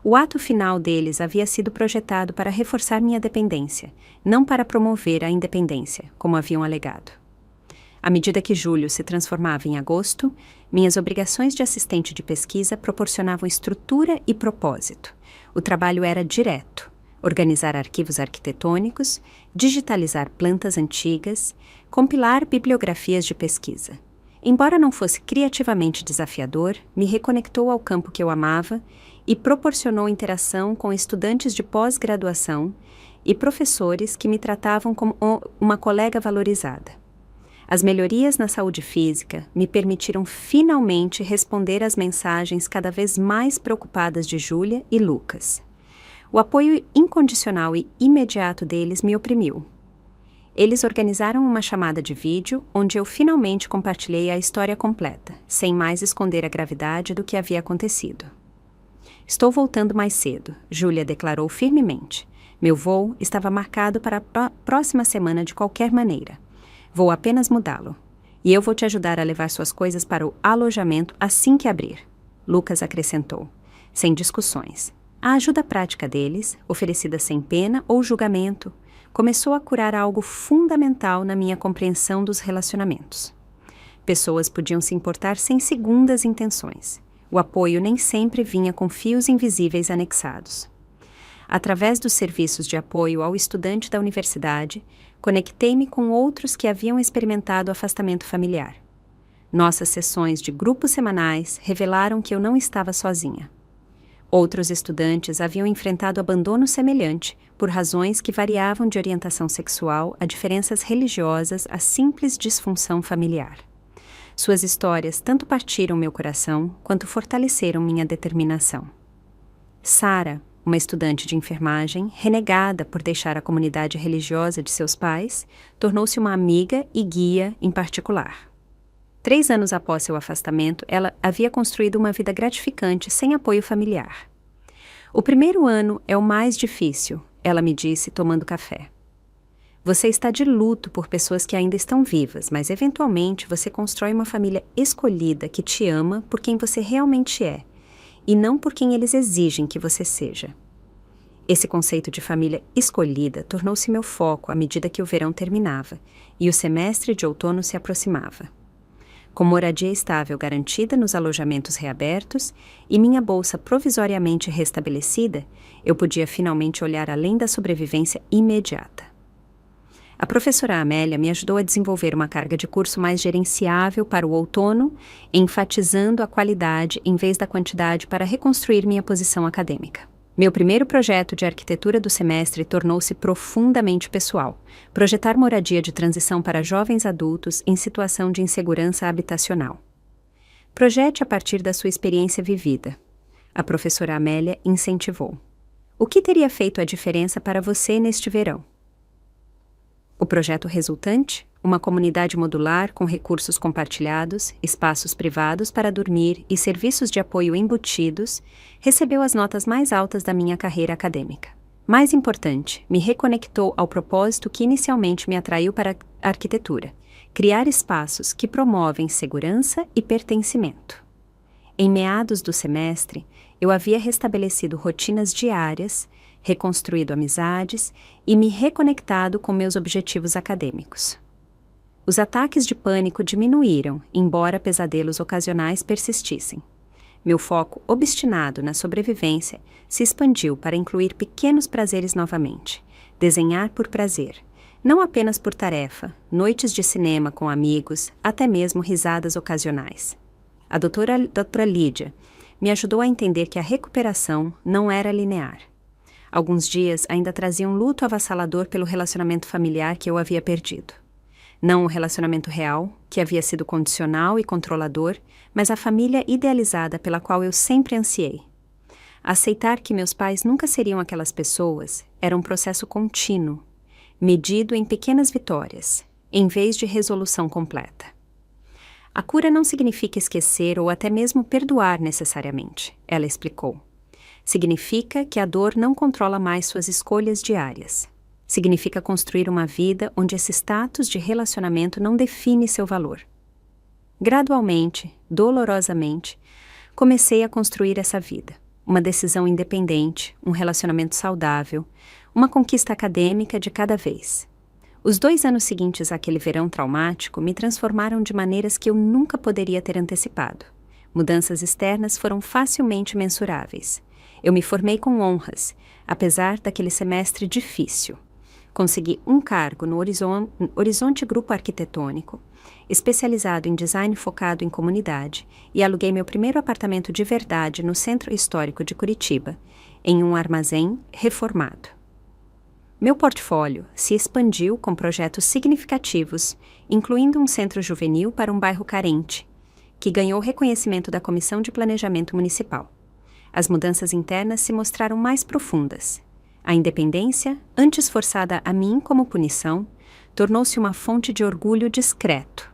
O ato final deles havia sido projetado para reforçar minha dependência, não para promover a independência, como haviam alegado. À medida que julho se transformava em agosto, minhas obrigações de assistente de pesquisa proporcionavam estrutura e propósito. O trabalho era direto: organizar arquivos arquitetônicos, digitalizar plantas antigas, compilar bibliografias de pesquisa. Embora não fosse criativamente desafiador, me reconectou ao campo que eu amava e proporcionou interação com estudantes de pós-graduação e professores que me tratavam como uma colega valorizada. As melhorias na saúde física me permitiram finalmente responder às mensagens cada vez mais preocupadas de Júlia e Lucas. O apoio incondicional e imediato deles me oprimiu. Eles organizaram uma chamada de vídeo onde eu finalmente compartilhei a história completa, sem mais esconder a gravidade do que havia acontecido. Estou voltando mais cedo, Júlia declarou firmemente. Meu voo estava marcado para a próxima semana de qualquer maneira. Vou apenas mudá-lo. E eu vou te ajudar a levar suas coisas para o alojamento assim que abrir. Lucas acrescentou, sem discussões. A ajuda prática deles, oferecida sem pena ou julgamento, começou a curar algo fundamental na minha compreensão dos relacionamentos. Pessoas podiam se importar sem segundas intenções. O apoio nem sempre vinha com fios invisíveis anexados. Através dos serviços de apoio ao estudante da universidade, conectei-me com outros que haviam experimentado afastamento familiar. Nossas sessões de grupos semanais revelaram que eu não estava sozinha. Outros estudantes haviam enfrentado abandono semelhante, por razões que variavam de orientação sexual a diferenças religiosas a simples disfunção familiar. Suas histórias tanto partiram meu coração quanto fortaleceram minha determinação. Sara, uma estudante de enfermagem, renegada por deixar a comunidade religiosa de seus pais, tornou-se uma amiga e guia em particular. 3 anos após seu afastamento, ela havia construído uma vida gratificante sem apoio familiar. O primeiro ano é o mais difícil, ela me disse tomando café. Você está de luto por pessoas que ainda estão vivas, mas eventualmente você constrói uma família escolhida que te ama por quem você realmente é, e não por quem eles exigem que você seja. Esse conceito de família escolhida tornou-se meu foco à medida que o verão terminava e o semestre de outono se aproximava. Com moradia estável garantida nos alojamentos reabertos e minha bolsa provisoriamente restabelecida, eu podia finalmente olhar além da sobrevivência imediata. A professora Amélia me ajudou a desenvolver uma carga de curso mais gerenciável para o outono, enfatizando a qualidade em vez da quantidade para reconstruir minha posição acadêmica. Meu primeiro projeto de arquitetura do semestre tornou-se profundamente pessoal: projetar moradia de transição para jovens adultos em situação de insegurança habitacional. Projete a partir da sua experiência vivida. A professora Amélia incentivou. O que teria feito a diferença para você neste verão? O projeto resultante, uma comunidade modular com recursos compartilhados, espaços privados para dormir e serviços de apoio embutidos, recebeu as notas mais altas da minha carreira acadêmica. Mais importante, me reconectou ao propósito que inicialmente me atraiu para a arquitetura: criar espaços que promovem segurança e pertencimento. Em meados do semestre, eu havia restabelecido rotinas diárias, reconstruído amizades e me reconectado com meus objetivos acadêmicos. Os ataques de pânico diminuíram, embora pesadelos ocasionais persistissem. Meu foco obstinado na sobrevivência se expandiu para incluir pequenos prazeres novamente. Desenhar por prazer, não apenas por tarefa, noites de cinema com amigos, até mesmo risadas ocasionais. A doutora Lídia me ajudou a entender que a recuperação não era linear. Alguns dias ainda traziam luto avassalador pelo relacionamento familiar que eu havia perdido. Não o relacionamento real, que havia sido condicional e controlador, mas a família idealizada pela qual eu sempre ansiei. Aceitar que meus pais nunca seriam aquelas pessoas era um processo contínuo, medido em pequenas vitórias, em vez de resolução completa. A cura não significa esquecer ou até mesmo perdoar necessariamente, ela explicou. Significa que a dor não controla mais suas escolhas diárias. Significa construir uma vida onde esse status de relacionamento não define seu valor. Gradualmente, dolorosamente, comecei a construir essa vida. Uma decisão independente, um relacionamento saudável, uma conquista acadêmica de cada vez. Os 2 anos seguintes àquele verão traumático me transformaram de maneiras que eu nunca poderia ter antecipado. Mudanças externas foram facilmente mensuráveis. Eu me formei com honras, apesar daquele semestre difícil. Consegui um cargo no Horizonte Grupo Arquitetônico, especializado em design focado em comunidade, e aluguei meu primeiro apartamento de verdade no Centro Histórico de Curitiba, em um armazém reformado. Meu portfólio se expandiu com projetos significativos, incluindo um centro juvenil para um bairro carente, que ganhou reconhecimento da Comissão de Planejamento Municipal. As mudanças internas se mostraram mais profundas. A independência, antes forçada a mim como punição, tornou-se uma fonte de orgulho discreto.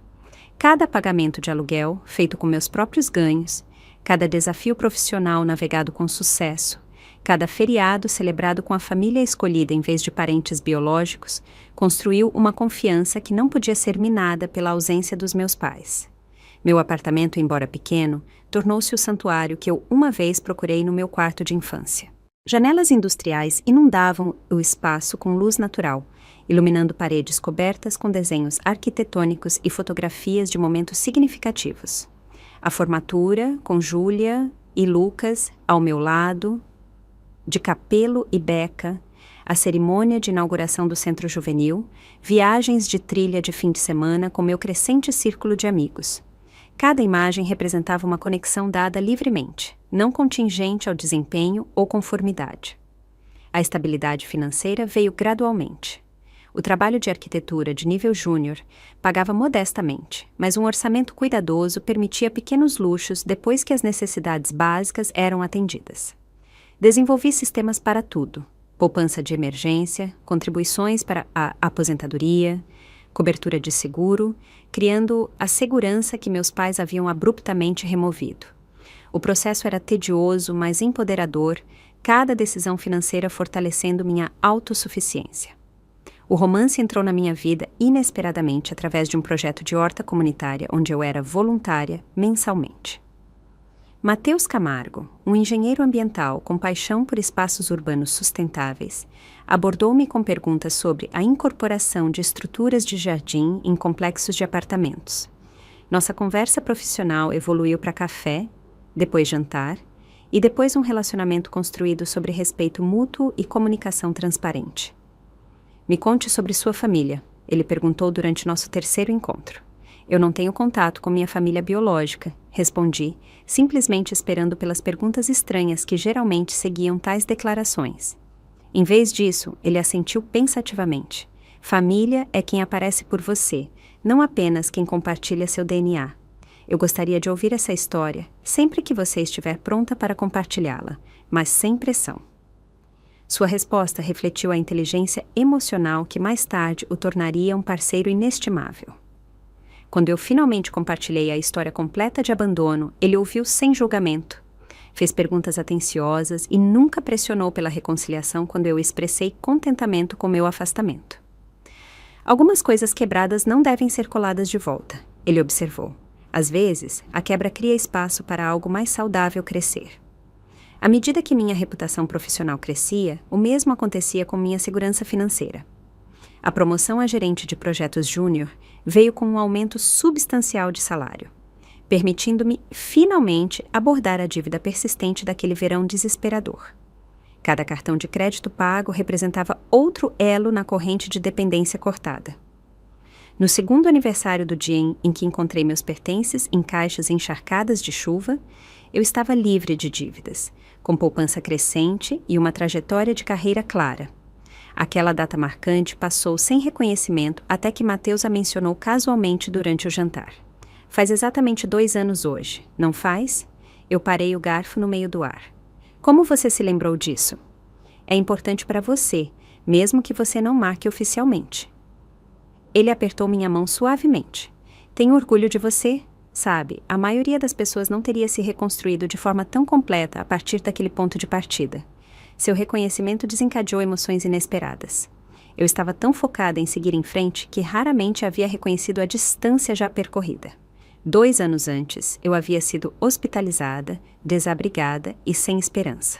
Cada pagamento de aluguel, feito com meus próprios ganhos, cada desafio profissional navegado com sucesso, cada feriado celebrado com a família escolhida em vez de parentes biológicos, construiu uma confiança que não podia ser minada pela ausência dos meus pais. Meu apartamento, embora pequeno, tornou-se o santuário que eu uma vez procurei no meu quarto de infância. Janelas industriais inundavam o espaço com luz natural, iluminando paredes cobertas com desenhos arquitetônicos e fotografias de momentos significativos. A formatura, com Júlia e Lucas ao meu lado, de Capelo e Beca, a cerimônia de inauguração do Centro Juvenil, viagens de trilha de fim de semana com meu crescente círculo de amigos. Cada imagem representava uma conexão dada livremente, não contingente ao desempenho ou conformidade. A estabilidade financeira veio gradualmente. O trabalho de arquitetura de nível júnior pagava modestamente, mas um orçamento cuidadoso permitia pequenos luxos depois que as necessidades básicas eram atendidas. Desenvolvi sistemas para tudo: poupança de emergência, contribuições para a aposentadoria, cobertura de seguro, criando a segurança que meus pais haviam abruptamente removido. O processo era tedioso, mas empoderador, cada decisão financeira fortalecendo minha autossuficiência. O romance entrou na minha vida inesperadamente através de um projeto de horta comunitária onde eu era voluntária mensalmente. Matheus Camargo, um engenheiro ambiental com paixão por espaços urbanos sustentáveis, abordou-me com perguntas sobre a incorporação de estruturas de jardim em complexos de apartamentos. Nossa conversa profissional evoluiu para café, depois jantar, e depois um relacionamento construído sobre respeito mútuo e comunicação transparente. Me conte sobre sua família, ele perguntou durante nosso terceiro encontro. Eu não tenho contato com minha família biológica, respondi, simplesmente esperando pelas perguntas estranhas que geralmente seguiam tais declarações. Em vez disso, ele assentiu pensativamente. Família é quem aparece por você, não apenas quem compartilha seu DNA. Eu gostaria de ouvir essa história sempre que você estiver pronta para compartilhá-la, mas sem pressão. Sua resposta refletiu a inteligência emocional que mais tarde o tornaria um parceiro inestimável. Quando eu finalmente compartilhei a história completa de abandono, ele ouviu sem julgamento. Fez perguntas atenciosas e nunca pressionou pela reconciliação quando eu expressei contentamento com meu afastamento. Algumas coisas quebradas não devem ser coladas de volta, ele observou. Às vezes, a quebra cria espaço para algo mais saudável crescer. À medida que minha reputação profissional crescia, o mesmo acontecia com minha segurança financeira. A promoção a gerente de projetos júnior veio com um aumento substancial de salário, permitindo-me, finalmente, abordar a dívida persistente daquele verão desesperador. Cada cartão de crédito pago representava outro elo na corrente de dependência cortada. No segundo aniversário do dia em que encontrei meus pertences em caixas encharcadas de chuva, eu estava livre de dívidas, com poupança crescente e uma trajetória de carreira clara. Aquela data marcante passou sem reconhecimento até que Matheus a mencionou casualmente durante o jantar. Faz exatamente 2 anos hoje, não faz? Eu parei o garfo no meio do ar. Como você se lembrou disso? É importante para você, mesmo que você não marque oficialmente. Ele apertou minha mão suavemente. Tenho orgulho de você. Sabe, a maioria das pessoas não teria se reconstruído de forma tão completa a partir daquele ponto de partida. Seu reconhecimento desencadeou emoções inesperadas. Eu estava tão focada em seguir em frente que raramente havia reconhecido a distância já percorrida. 2 anos antes, eu havia sido hospitalizada, desabrigada e sem esperança.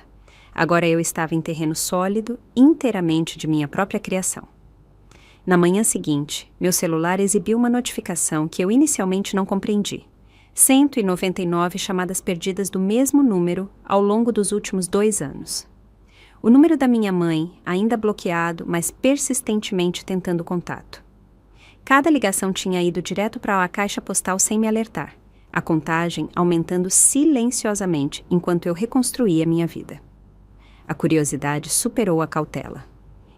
Agora eu estava em terreno sólido, inteiramente de minha própria criação. Na manhã seguinte, meu celular exibiu uma notificação que eu inicialmente não compreendi. 199 chamadas perdidas do mesmo número ao longo dos últimos 2 anos. O número da minha mãe, ainda bloqueado, mas persistentemente tentando contato. Cada ligação tinha ido direto para a caixa postal sem me alertar, a contagem aumentando silenciosamente enquanto eu reconstruía minha vida. A curiosidade superou a cautela.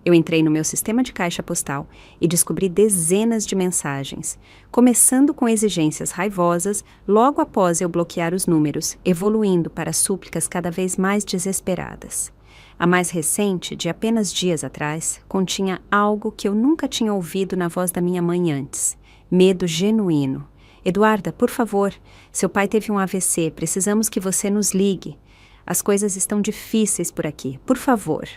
Eu entrei no meu sistema de caixa postal e descobri dezenas de mensagens, começando com exigências raivosas logo após eu bloquear os números, evoluindo para súplicas cada vez mais desesperadas. A mais recente, de apenas dias atrás, continha algo que eu nunca tinha ouvido na voz da minha mãe antes. Medo genuíno. Eduarda, por favor, seu pai teve um AVC, precisamos que você nos ligue. As coisas estão difíceis por aqui, por favor.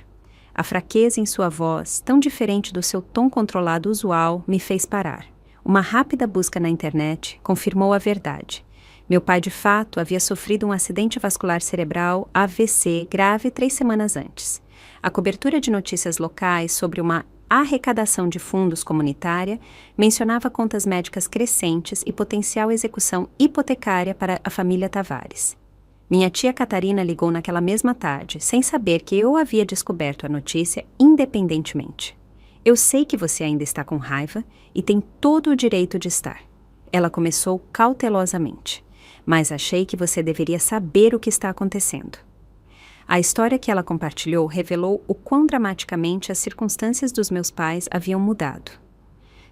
A fraqueza em sua voz, tão diferente do seu tom controlado usual, me fez parar. Uma rápida busca na internet confirmou a verdade. Meu pai, de fato, havia sofrido um acidente vascular cerebral, AVC, grave 3 semanas antes. A cobertura de notícias locais sobre uma arrecadação de fundos comunitária mencionava contas médicas crescentes e potencial execução hipotecária para a família Tavares. Minha tia Catarina ligou naquela mesma tarde, sem saber que eu havia descoberto a notícia independentemente. Eu sei que você ainda está com raiva e tem todo o direito de estar. Ela começou cautelosamente, mas achei que você deveria saber o que está acontecendo. A história que ela compartilhou revelou o quão dramaticamente as circunstâncias dos meus pais haviam mudado.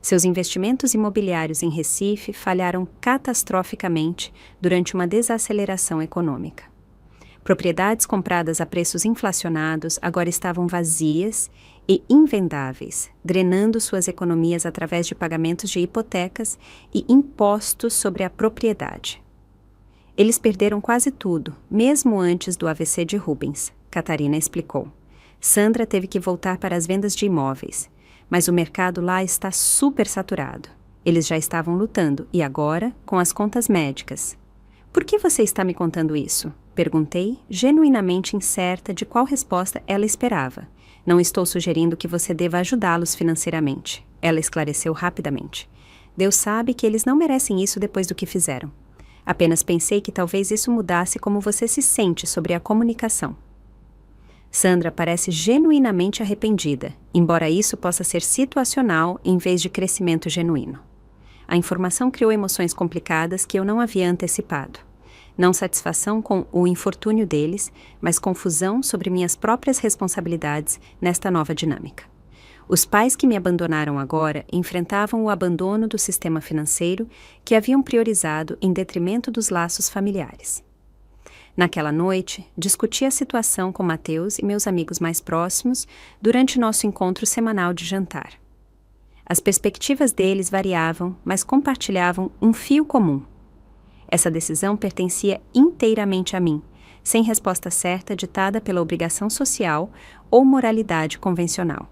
Seus investimentos imobiliários em Recife falharam catastroficamente durante uma desaceleração econômica. Propriedades compradas a preços inflacionados agora estavam vazias e invendáveis, drenando suas economias através de pagamentos de hipotecas e impostos sobre a propriedade. Eles perderam quase tudo, mesmo antes do AVC de Rubens, Catarina explicou. Sandra teve que voltar para as vendas de imóveis. Mas o mercado lá está super saturado. Eles já estavam lutando, e agora, com as contas médicas. Por que você está me contando isso? Perguntei, genuinamente incerta de qual resposta ela esperava. Não estou sugerindo que você deva ajudá-los financeiramente. Ela esclareceu rapidamente. Deus sabe que eles não merecem isso depois do que fizeram. Apenas pensei que talvez isso mudasse como você se sente sobre a comunicação. Sandra parece genuinamente arrependida, embora isso possa ser situacional em vez de crescimento genuíno. A informação criou emoções complicadas que eu não havia antecipado. Não satisfação com o infortúnio deles, mas confusão sobre minhas próprias responsabilidades nesta nova dinâmica. Os pais que me abandonaram agora enfrentavam o abandono do sistema financeiro que haviam priorizado em detrimento dos laços familiares. Naquela noite, discuti a situação com Mateus e meus amigos mais próximos durante nosso encontro semanal de jantar. As perspectivas deles variavam, mas compartilhavam um fio comum. Essa decisão pertencia inteiramente a mim, sem resposta certa ditada pela obrigação social ou moralidade convencional.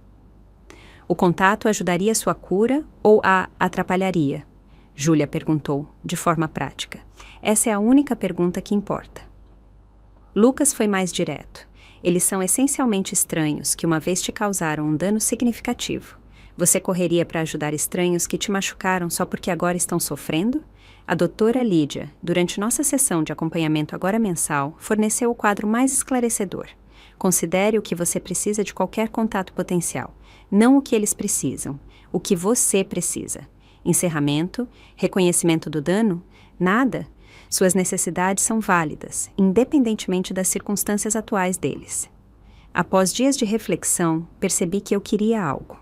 O contato ajudaria sua cura ou a atrapalharia? Júlia perguntou, de forma prática. Essa é a única pergunta que importa. Lucas foi mais direto. Eles são essencialmente estranhos que uma vez te causaram um dano significativo. Você correria para ajudar estranhos que te machucaram só porque agora estão sofrendo? A doutora Lídia, durante nossa sessão de acompanhamento agora mensal, forneceu o quadro mais esclarecedor. Considere o que você precisa de qualquer contato potencial, não o que eles precisam, o que você precisa. Encerramento, reconhecimento do dano? Nada. Suas necessidades são válidas, independentemente das circunstâncias atuais deles. Após dias de reflexão, percebi que eu queria algo.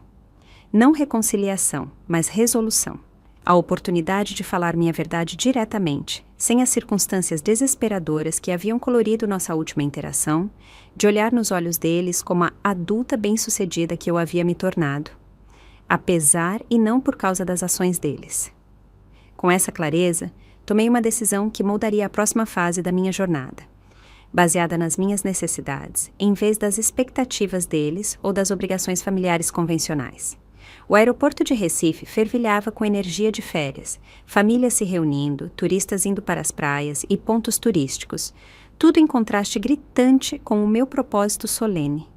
Não reconciliação, mas resolução. A oportunidade de falar minha verdade diretamente, sem as circunstâncias desesperadoras que haviam colorido nossa última interação, de olhar nos olhos deles como a adulta bem-sucedida que eu havia me tornado, apesar e não por causa das ações deles. Com essa clareza, tomei uma decisão que moldaria a próxima fase da minha jornada, baseada nas minhas necessidades, em vez das expectativas deles ou das obrigações familiares convencionais. O aeroporto de Recife fervilhava com energia de férias, famílias se reunindo, turistas indo para as praias e pontos turísticos, tudo em contraste gritante com o meu propósito solene.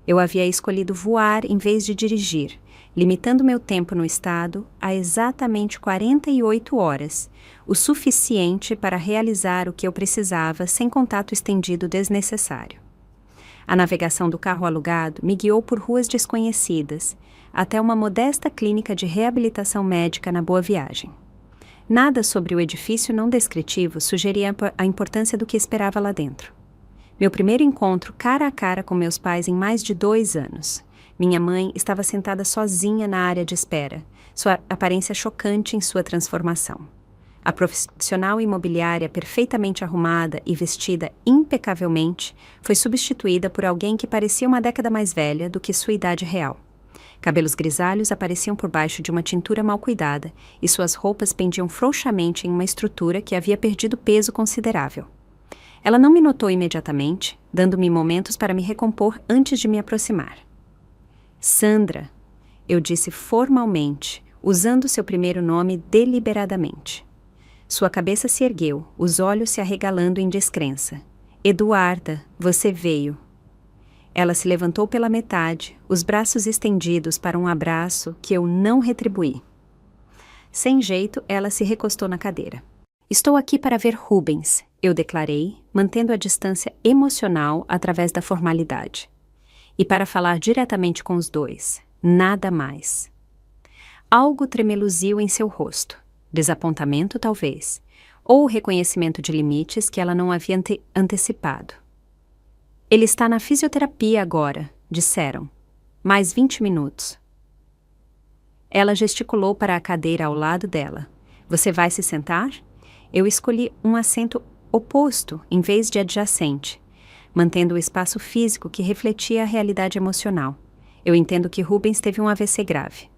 Eu havia escolhido voar em vez de dirigir, limitando meu tempo no estado a exatamente 48 horas, o suficiente para realizar o que eu precisava sem contato estendido desnecessário. A navegação do carro alugado me guiou por ruas desconhecidas, até uma modesta clínica de reabilitação médica na Boa Viagem. Nada sobre o edifício não descritivo sugeria a importância do que esperava lá dentro. Meu primeiro encontro cara a cara com meus pais em mais de 2 anos. Minha mãe estava sentada sozinha na área de espera, sua aparência chocante em sua transformação. A profissional imobiliária perfeitamente arrumada e vestida impecavelmente foi substituída por alguém que parecia uma década mais velha do que sua idade real. Cabelos grisalhos apareciam por baixo de uma tintura mal cuidada e suas roupas pendiam frouxamente em uma estrutura que havia perdido peso considerável. Ela não me notou imediatamente, dando-me momentos para me recompor antes de me aproximar. Sandra, eu disse formalmente, usando seu primeiro nome deliberadamente. Sua cabeça se ergueu, os olhos se arregalando em descrença. Eduarda, você veio. Ela se levantou pela metade, os braços estendidos para um abraço que eu não retribuí. Sem jeito, ela se recostou na cadeira. Estou aqui para ver Rubens, eu declarei, mantendo a distância emocional através da formalidade. E para falar diretamente com os dois, nada mais. Algo tremeluziu em seu rosto, desapontamento talvez, ou o reconhecimento de limites que ela não havia antecipado. Ele está na fisioterapia agora, disseram. Mais 20 minutos. Ela gesticulou para a cadeira ao lado dela. Você vai se sentar? Eu escolhi um assento oposto em vez de adjacente, mantendo o espaço físico que refletia a realidade emocional. Eu entendo que Rubens teve um AVC grave.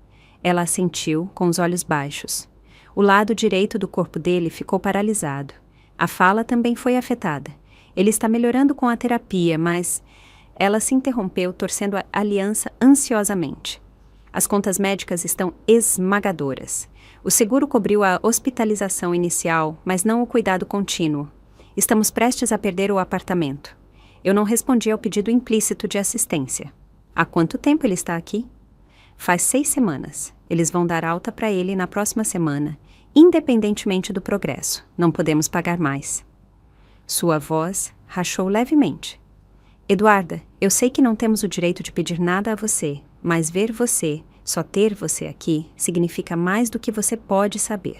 Ela assentiu, com os olhos baixos. O lado direito do corpo dele ficou paralisado. A fala também foi afetada. Ele está melhorando com a terapia, mas... Ela se interrompeu, torcendo a aliança ansiosamente. As contas médicas estão esmagadoras. O seguro cobriu a hospitalização inicial, mas não o cuidado contínuo. Estamos prestes a perder o apartamento. Eu não respondi ao pedido implícito de assistência. Há quanto tempo ele está aqui? Faz 6 semanas. Eles vão dar alta para ele na próxima semana, independentemente do progresso. Não podemos pagar mais. Sua voz rachou levemente. Eduarda, eu sei que não temos o direito de pedir nada a você, mas ver você, só ter você aqui, significa mais do que você pode saber.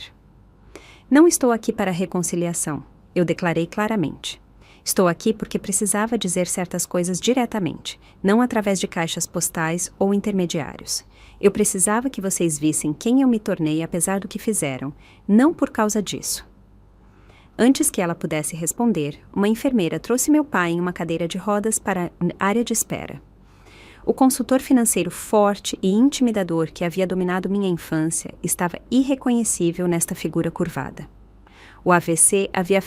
Não estou aqui para reconciliação, eu declarei claramente. Estou aqui porque precisava dizer certas coisas diretamente, não através de caixas postais ou intermediários. Eu precisava que vocês vissem quem eu me tornei apesar do que fizeram, não por causa disso. Antes que ela pudesse responder, uma enfermeira trouxe meu pai em uma cadeira de rodas para a área de espera. O consultor financeiro forte e intimidador que havia dominado minha infância estava irreconhecível nesta figura curvada. O AVC havia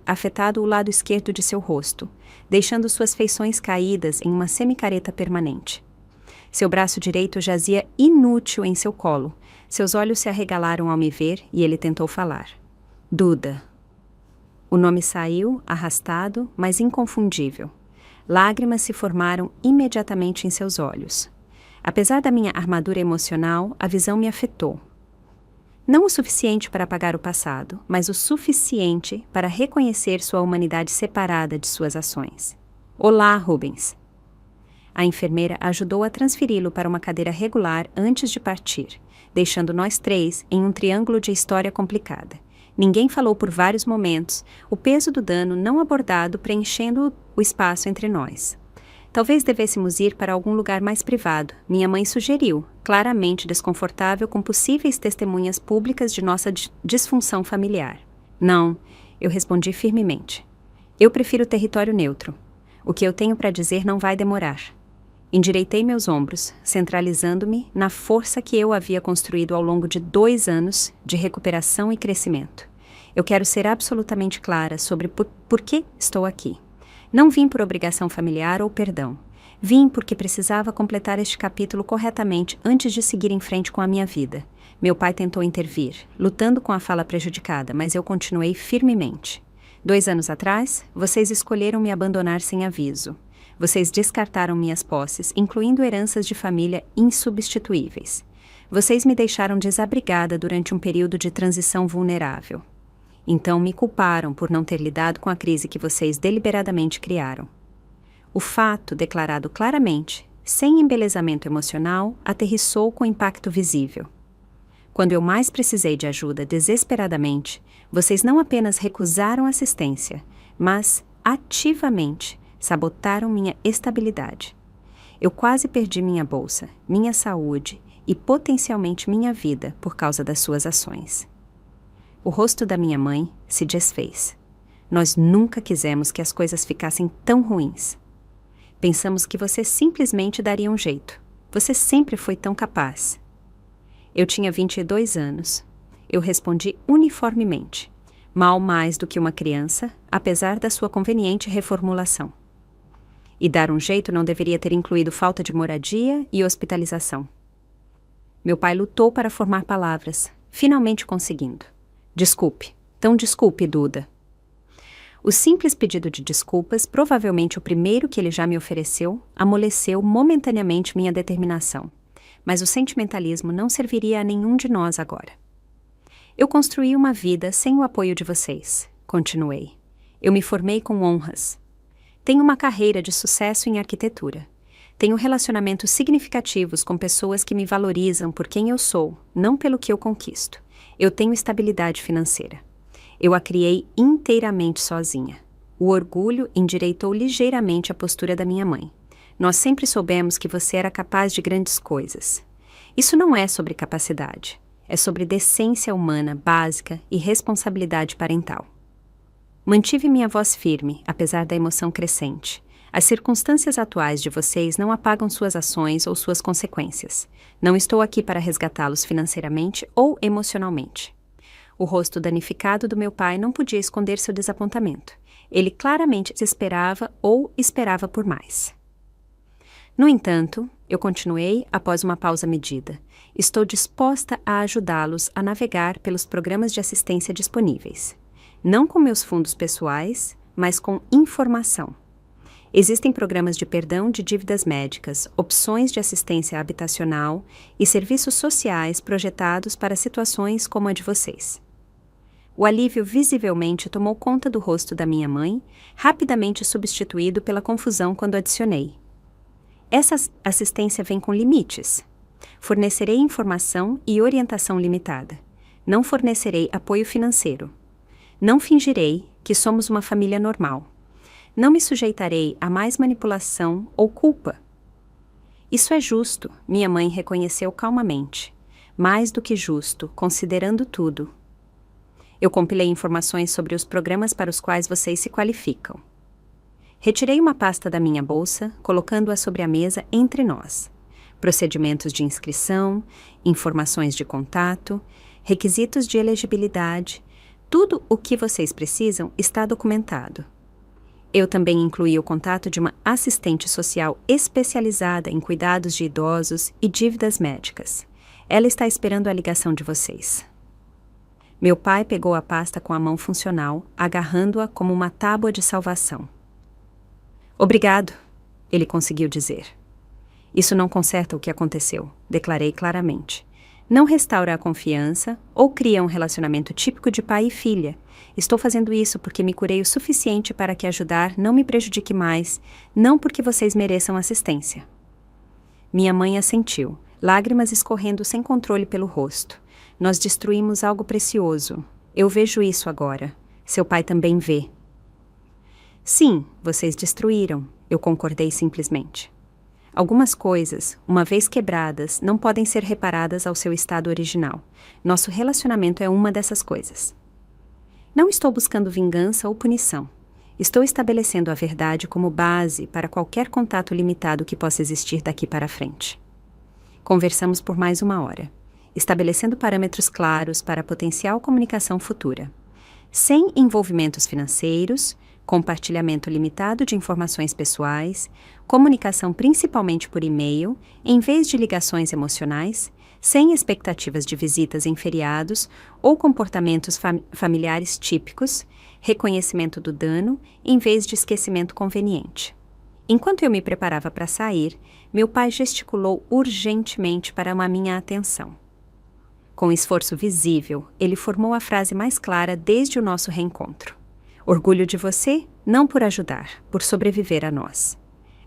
afetado o lado esquerdo de seu rosto, deixando suas feições caídas em uma semicareta permanente. Seu braço direito jazia inútil em seu colo. Seus olhos se arregalaram ao me ver e ele tentou falar. Duda. O nome saiu, arrastado, mas inconfundível. Lágrimas se formaram imediatamente em seus olhos. Apesar da minha armadura emocional, a visão me afetou. Não o suficiente para apagar o passado, mas o suficiente para reconhecer sua humanidade separada de suas ações. Olá, Rubens. A enfermeira ajudou a transferi-lo para uma cadeira regular antes de partir, deixando nós 3 em um triângulo de história complicada. Ninguém falou por vários momentos, o peso do dano não abordado preenchendo o espaço entre nós. Talvez devêssemos ir para algum lugar mais privado, minha mãe sugeriu, claramente desconfortável com possíveis testemunhas públicas de nossa disfunção familiar. Não, eu respondi firmemente. Eu prefiro território neutro. O que eu tenho para dizer não vai demorar. Endireitei meus ombros, centralizando-me na força que eu havia construído ao longo de 2 anos de recuperação e crescimento. Eu quero ser absolutamente clara sobre por que estou aqui. Não vim por obrigação familiar ou perdão. Vim porque precisava completar este capítulo corretamente antes de seguir em frente com a minha vida. Meu pai tentou intervir, lutando com a fala prejudicada, mas eu continuei firmemente. 2 anos atrás, vocês escolheram me abandonar sem aviso. Vocês descartaram minhas posses, incluindo heranças de família insubstituíveis. Vocês me deixaram desabrigada durante um período de transição vulnerável. Então me culparam por não ter lidado com a crise que vocês deliberadamente criaram. O fato, declarado claramente, sem embelezamento emocional, aterrissou com impacto visível. Quando eu mais precisei de ajuda desesperadamente, vocês não apenas recusaram assistência, mas ativamente sabotaram minha estabilidade. Eu quase perdi minha bolsa, minha saúde e potencialmente minha vida por causa das suas ações. O rosto da minha mãe se desfez. Nós nunca quisemos que as coisas ficassem tão ruins. Pensamos que você simplesmente daria um jeito. Você sempre foi tão capaz. Eu tinha 22 anos. Eu respondi uniformemente, mal mais do que uma criança, apesar da sua conveniente reformulação. E dar um jeito não deveria ter incluído falta de moradia e hospitalização. Meu pai lutou para formar palavras, finalmente conseguindo. Desculpe. Então desculpe, Duda. O simples pedido de desculpas, provavelmente o primeiro que ele já me ofereceu, amoleceu momentaneamente minha determinação. Mas o sentimentalismo não serviria a nenhum de nós agora. Eu construí uma vida sem o apoio de vocês, continuei. Eu me formei com honras. Tenho uma carreira de sucesso em arquitetura. Tenho relacionamentos significativos com pessoas que me valorizam por quem eu sou, não pelo que eu conquisto. Eu tenho estabilidade financeira. Eu a criei inteiramente sozinha. O orgulho endireitou ligeiramente a postura da minha mãe. Nós sempre soubemos que você era capaz de grandes coisas. Isso não é sobre capacidade. É sobre decência humana básica e responsabilidade parental. Mantive minha voz firme, apesar da emoção crescente. As circunstâncias atuais de vocês não apagam suas ações ou suas consequências. Não estou aqui para resgatá-los financeiramente ou emocionalmente. O rosto danificado do meu pai não podia esconder seu desapontamento. Ele claramente esperava ou esperava por mais. No entanto, eu continuei após uma pausa medida. Estou disposta a ajudá-los a navegar pelos programas de assistência disponíveis. Não com meus fundos pessoais, mas com informação. Existem programas de perdão de dívidas médicas, opções de assistência habitacional e serviços sociais projetados para situações como a de vocês. O alívio visivelmente tomou conta do rosto da minha mãe, rapidamente substituído pela confusão quando adicionei. Essa assistência vem com limites. Fornecerei informação e orientação limitada. Não fornecerei apoio financeiro. Não fingirei que somos uma família normal. Não me sujeitarei a mais manipulação ou culpa. Isso é justo, minha mãe reconheceu calmamente. Mais do que justo, considerando tudo. Eu compilei informações sobre os programas para os quais vocês se qualificam. Retirei uma pasta da minha bolsa, colocando-a sobre a mesa entre nós. Procedimentos de inscrição, informações de contato, requisitos de elegibilidade, tudo o que vocês precisam está documentado. Eu também incluí o contato de uma assistente social especializada em cuidados de idosos e dívidas médicas. Ela está esperando a ligação de vocês. Meu pai pegou a pasta com a mão funcional, agarrando-a como uma tábua de salvação. Obrigado, ele conseguiu dizer. Isso não conserta o que aconteceu, declarei claramente. Não restaura a confiança ou cria um relacionamento típico de pai e filha. Estou fazendo isso porque me curei o suficiente para que ajudar não me prejudique mais, não porque vocês mereçam assistência. Minha mãe assentiu, lágrimas escorrendo sem controle pelo rosto. Nós destruímos algo precioso. Eu vejo isso agora. Seu pai também vê. Sim, vocês destruíram, eu concordei simplesmente. Algumas coisas, uma vez quebradas, não podem ser reparadas ao seu estado original. Nosso relacionamento é uma dessas coisas. Não estou buscando vingança ou punição. Estou estabelecendo a verdade como base para qualquer contato limitado que possa existir daqui para frente. Conversamos por mais 1 hora, estabelecendo parâmetros claros para a potencial comunicação futura. Sem envolvimentos financeiros, compartilhamento limitado de informações pessoais, comunicação principalmente por e-mail, em vez de ligações emocionais, sem expectativas de visitas em feriados ou comportamentos familiares típicos, reconhecimento do dano em vez de esquecimento conveniente. Enquanto eu me preparava para sair, meu pai gesticulou urgentemente para a minha atenção. Com esforço visível, ele formou a frase mais clara desde o nosso reencontro. Orgulho de você, não por ajudar, por sobreviver a nós.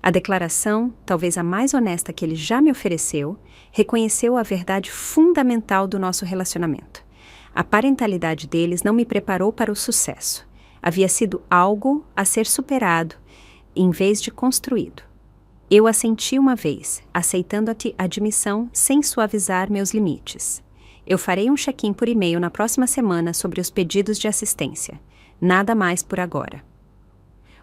A declaração, talvez a mais honesta que ele já me ofereceu, reconheceu a verdade fundamental do nosso relacionamento. A parentalidade deles não me preparou para o sucesso. Havia sido algo a ser superado, em vez de construído. Eu assenti uma vez, aceitando a admissão sem suavizar meus limites. Eu farei um check-in por e-mail na próxima semana sobre os pedidos de assistência. Nada mais por agora.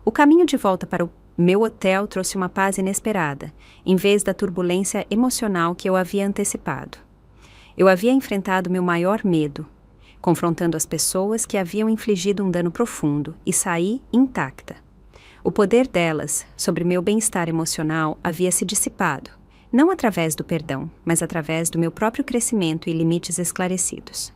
O caminho de volta para o meu hotel trouxe uma paz inesperada, em vez da turbulência emocional que eu havia antecipado. Eu havia enfrentado meu maior medo, confrontando as pessoas que haviam infligido um dano profundo, e saí intacta. O poder delas sobre meu bem-estar emocional havia se dissipado, não através do perdão, mas através do meu próprio crescimento e limites esclarecidos.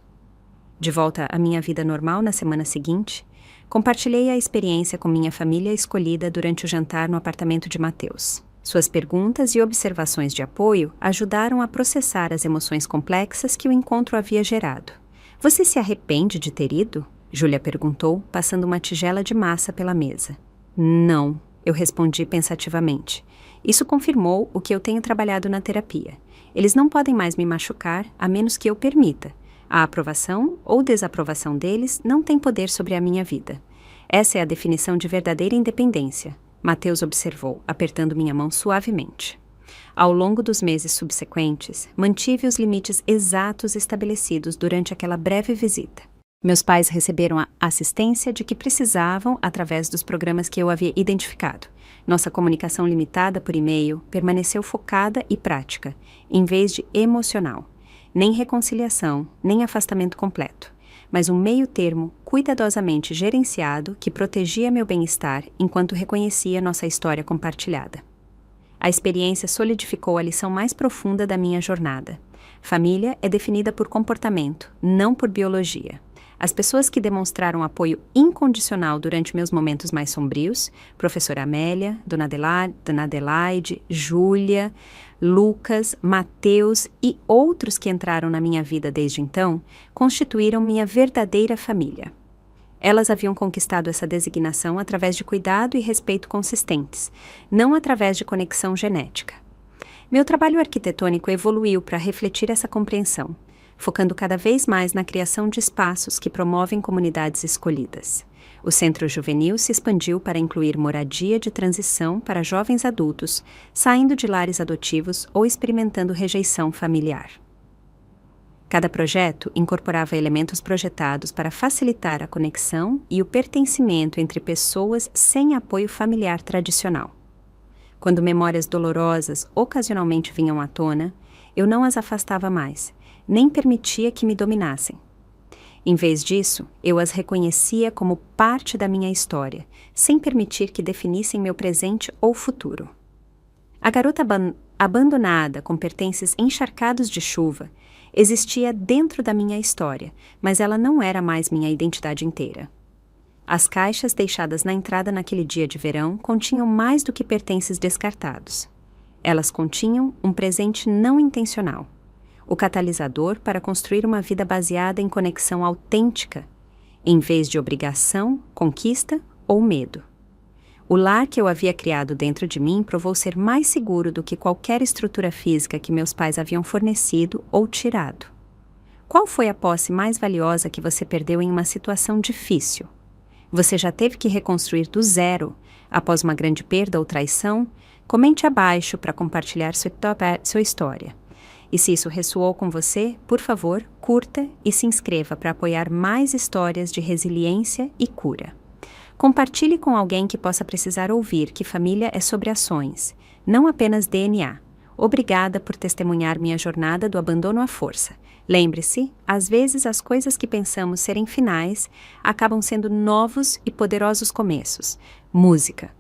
De volta à minha vida normal na semana seguinte, compartilhei a experiência com minha família escolhida durante o jantar no apartamento de Mateus. Suas perguntas e observações de apoio ajudaram a processar as emoções complexas que o encontro havia gerado. Você se arrepende de ter ido? Júlia perguntou, passando uma tigela de massa pela mesa. Não, eu respondi pensativamente. Isso confirmou o que eu tenho trabalhado na terapia. Eles não podem mais me machucar a menos que eu permita. A aprovação ou desaprovação deles não tem poder sobre a minha vida. Essa é a definição de verdadeira independência, Mateus observou, apertando minha mão suavemente. Ao longo dos meses subsequentes, mantive os limites exatos estabelecidos durante aquela breve visita. Meus pais receberam a assistência de que precisavam através dos programas que eu havia identificado. Nossa comunicação limitada por e-mail permaneceu focada e prática, em vez de emocional. Nem reconciliação, nem afastamento completo, mas um meio-termo cuidadosamente gerenciado que protegia meu bem-estar enquanto reconhecia nossa história compartilhada. A experiência solidificou a lição mais profunda da minha jornada. Família é definida por comportamento, não por biologia. As pessoas que demonstraram apoio incondicional durante meus momentos mais sombrios, professora Amélia, Dona Adelaide, Júlia, Lucas, Mateus e outros que entraram na minha vida desde então, constituíram minha verdadeira família. Elas haviam conquistado essa designação através de cuidado e respeito consistentes, não através de conexão genética. Meu trabalho arquitetônico evoluiu para refletir essa compreensão, focando cada vez mais na criação de espaços que promovem comunidades escolhidas. O Centro Juvenil se expandiu para incluir moradia de transição para jovens adultos, saindo de lares adotivos ou experimentando rejeição familiar. Cada projeto incorporava elementos projetados para facilitar a conexão e o pertencimento entre pessoas sem apoio familiar tradicional. Quando memórias dolorosas ocasionalmente vinham à tona, eu não as afastava mais, nem permitia que me dominassem. Em vez disso, eu as reconhecia como parte da minha história, sem permitir que definissem meu presente ou futuro. A garota abandonada com pertences encharcados de chuva existia dentro da minha história, mas ela não era mais minha identidade inteira. As caixas deixadas na entrada naquele dia de verão continham mais do que pertences descartados. Elas continham um presente não intencional. O catalisador para construir uma vida baseada em conexão autêntica, em vez de obrigação, conquista ou medo. O lar que eu havia criado dentro de mim provou ser mais seguro do que qualquer estrutura física que meus pais haviam fornecido ou tirado. Qual foi a posse mais valiosa que você perdeu em uma situação difícil? Você já teve que reconstruir do zero após uma grande perda ou traição? Comente abaixo para compartilhar sua história. E se isso ressoou com você, por favor, curta e se inscreva para apoiar mais histórias de resiliência e cura. Compartilhe com alguém que possa precisar ouvir que família é sobre ações, não apenas DNA. Obrigada por testemunhar minha jornada do abandono à força. Lembre-se, às vezes as coisas que pensamos serem finais acabam sendo novos e poderosos começos. Música.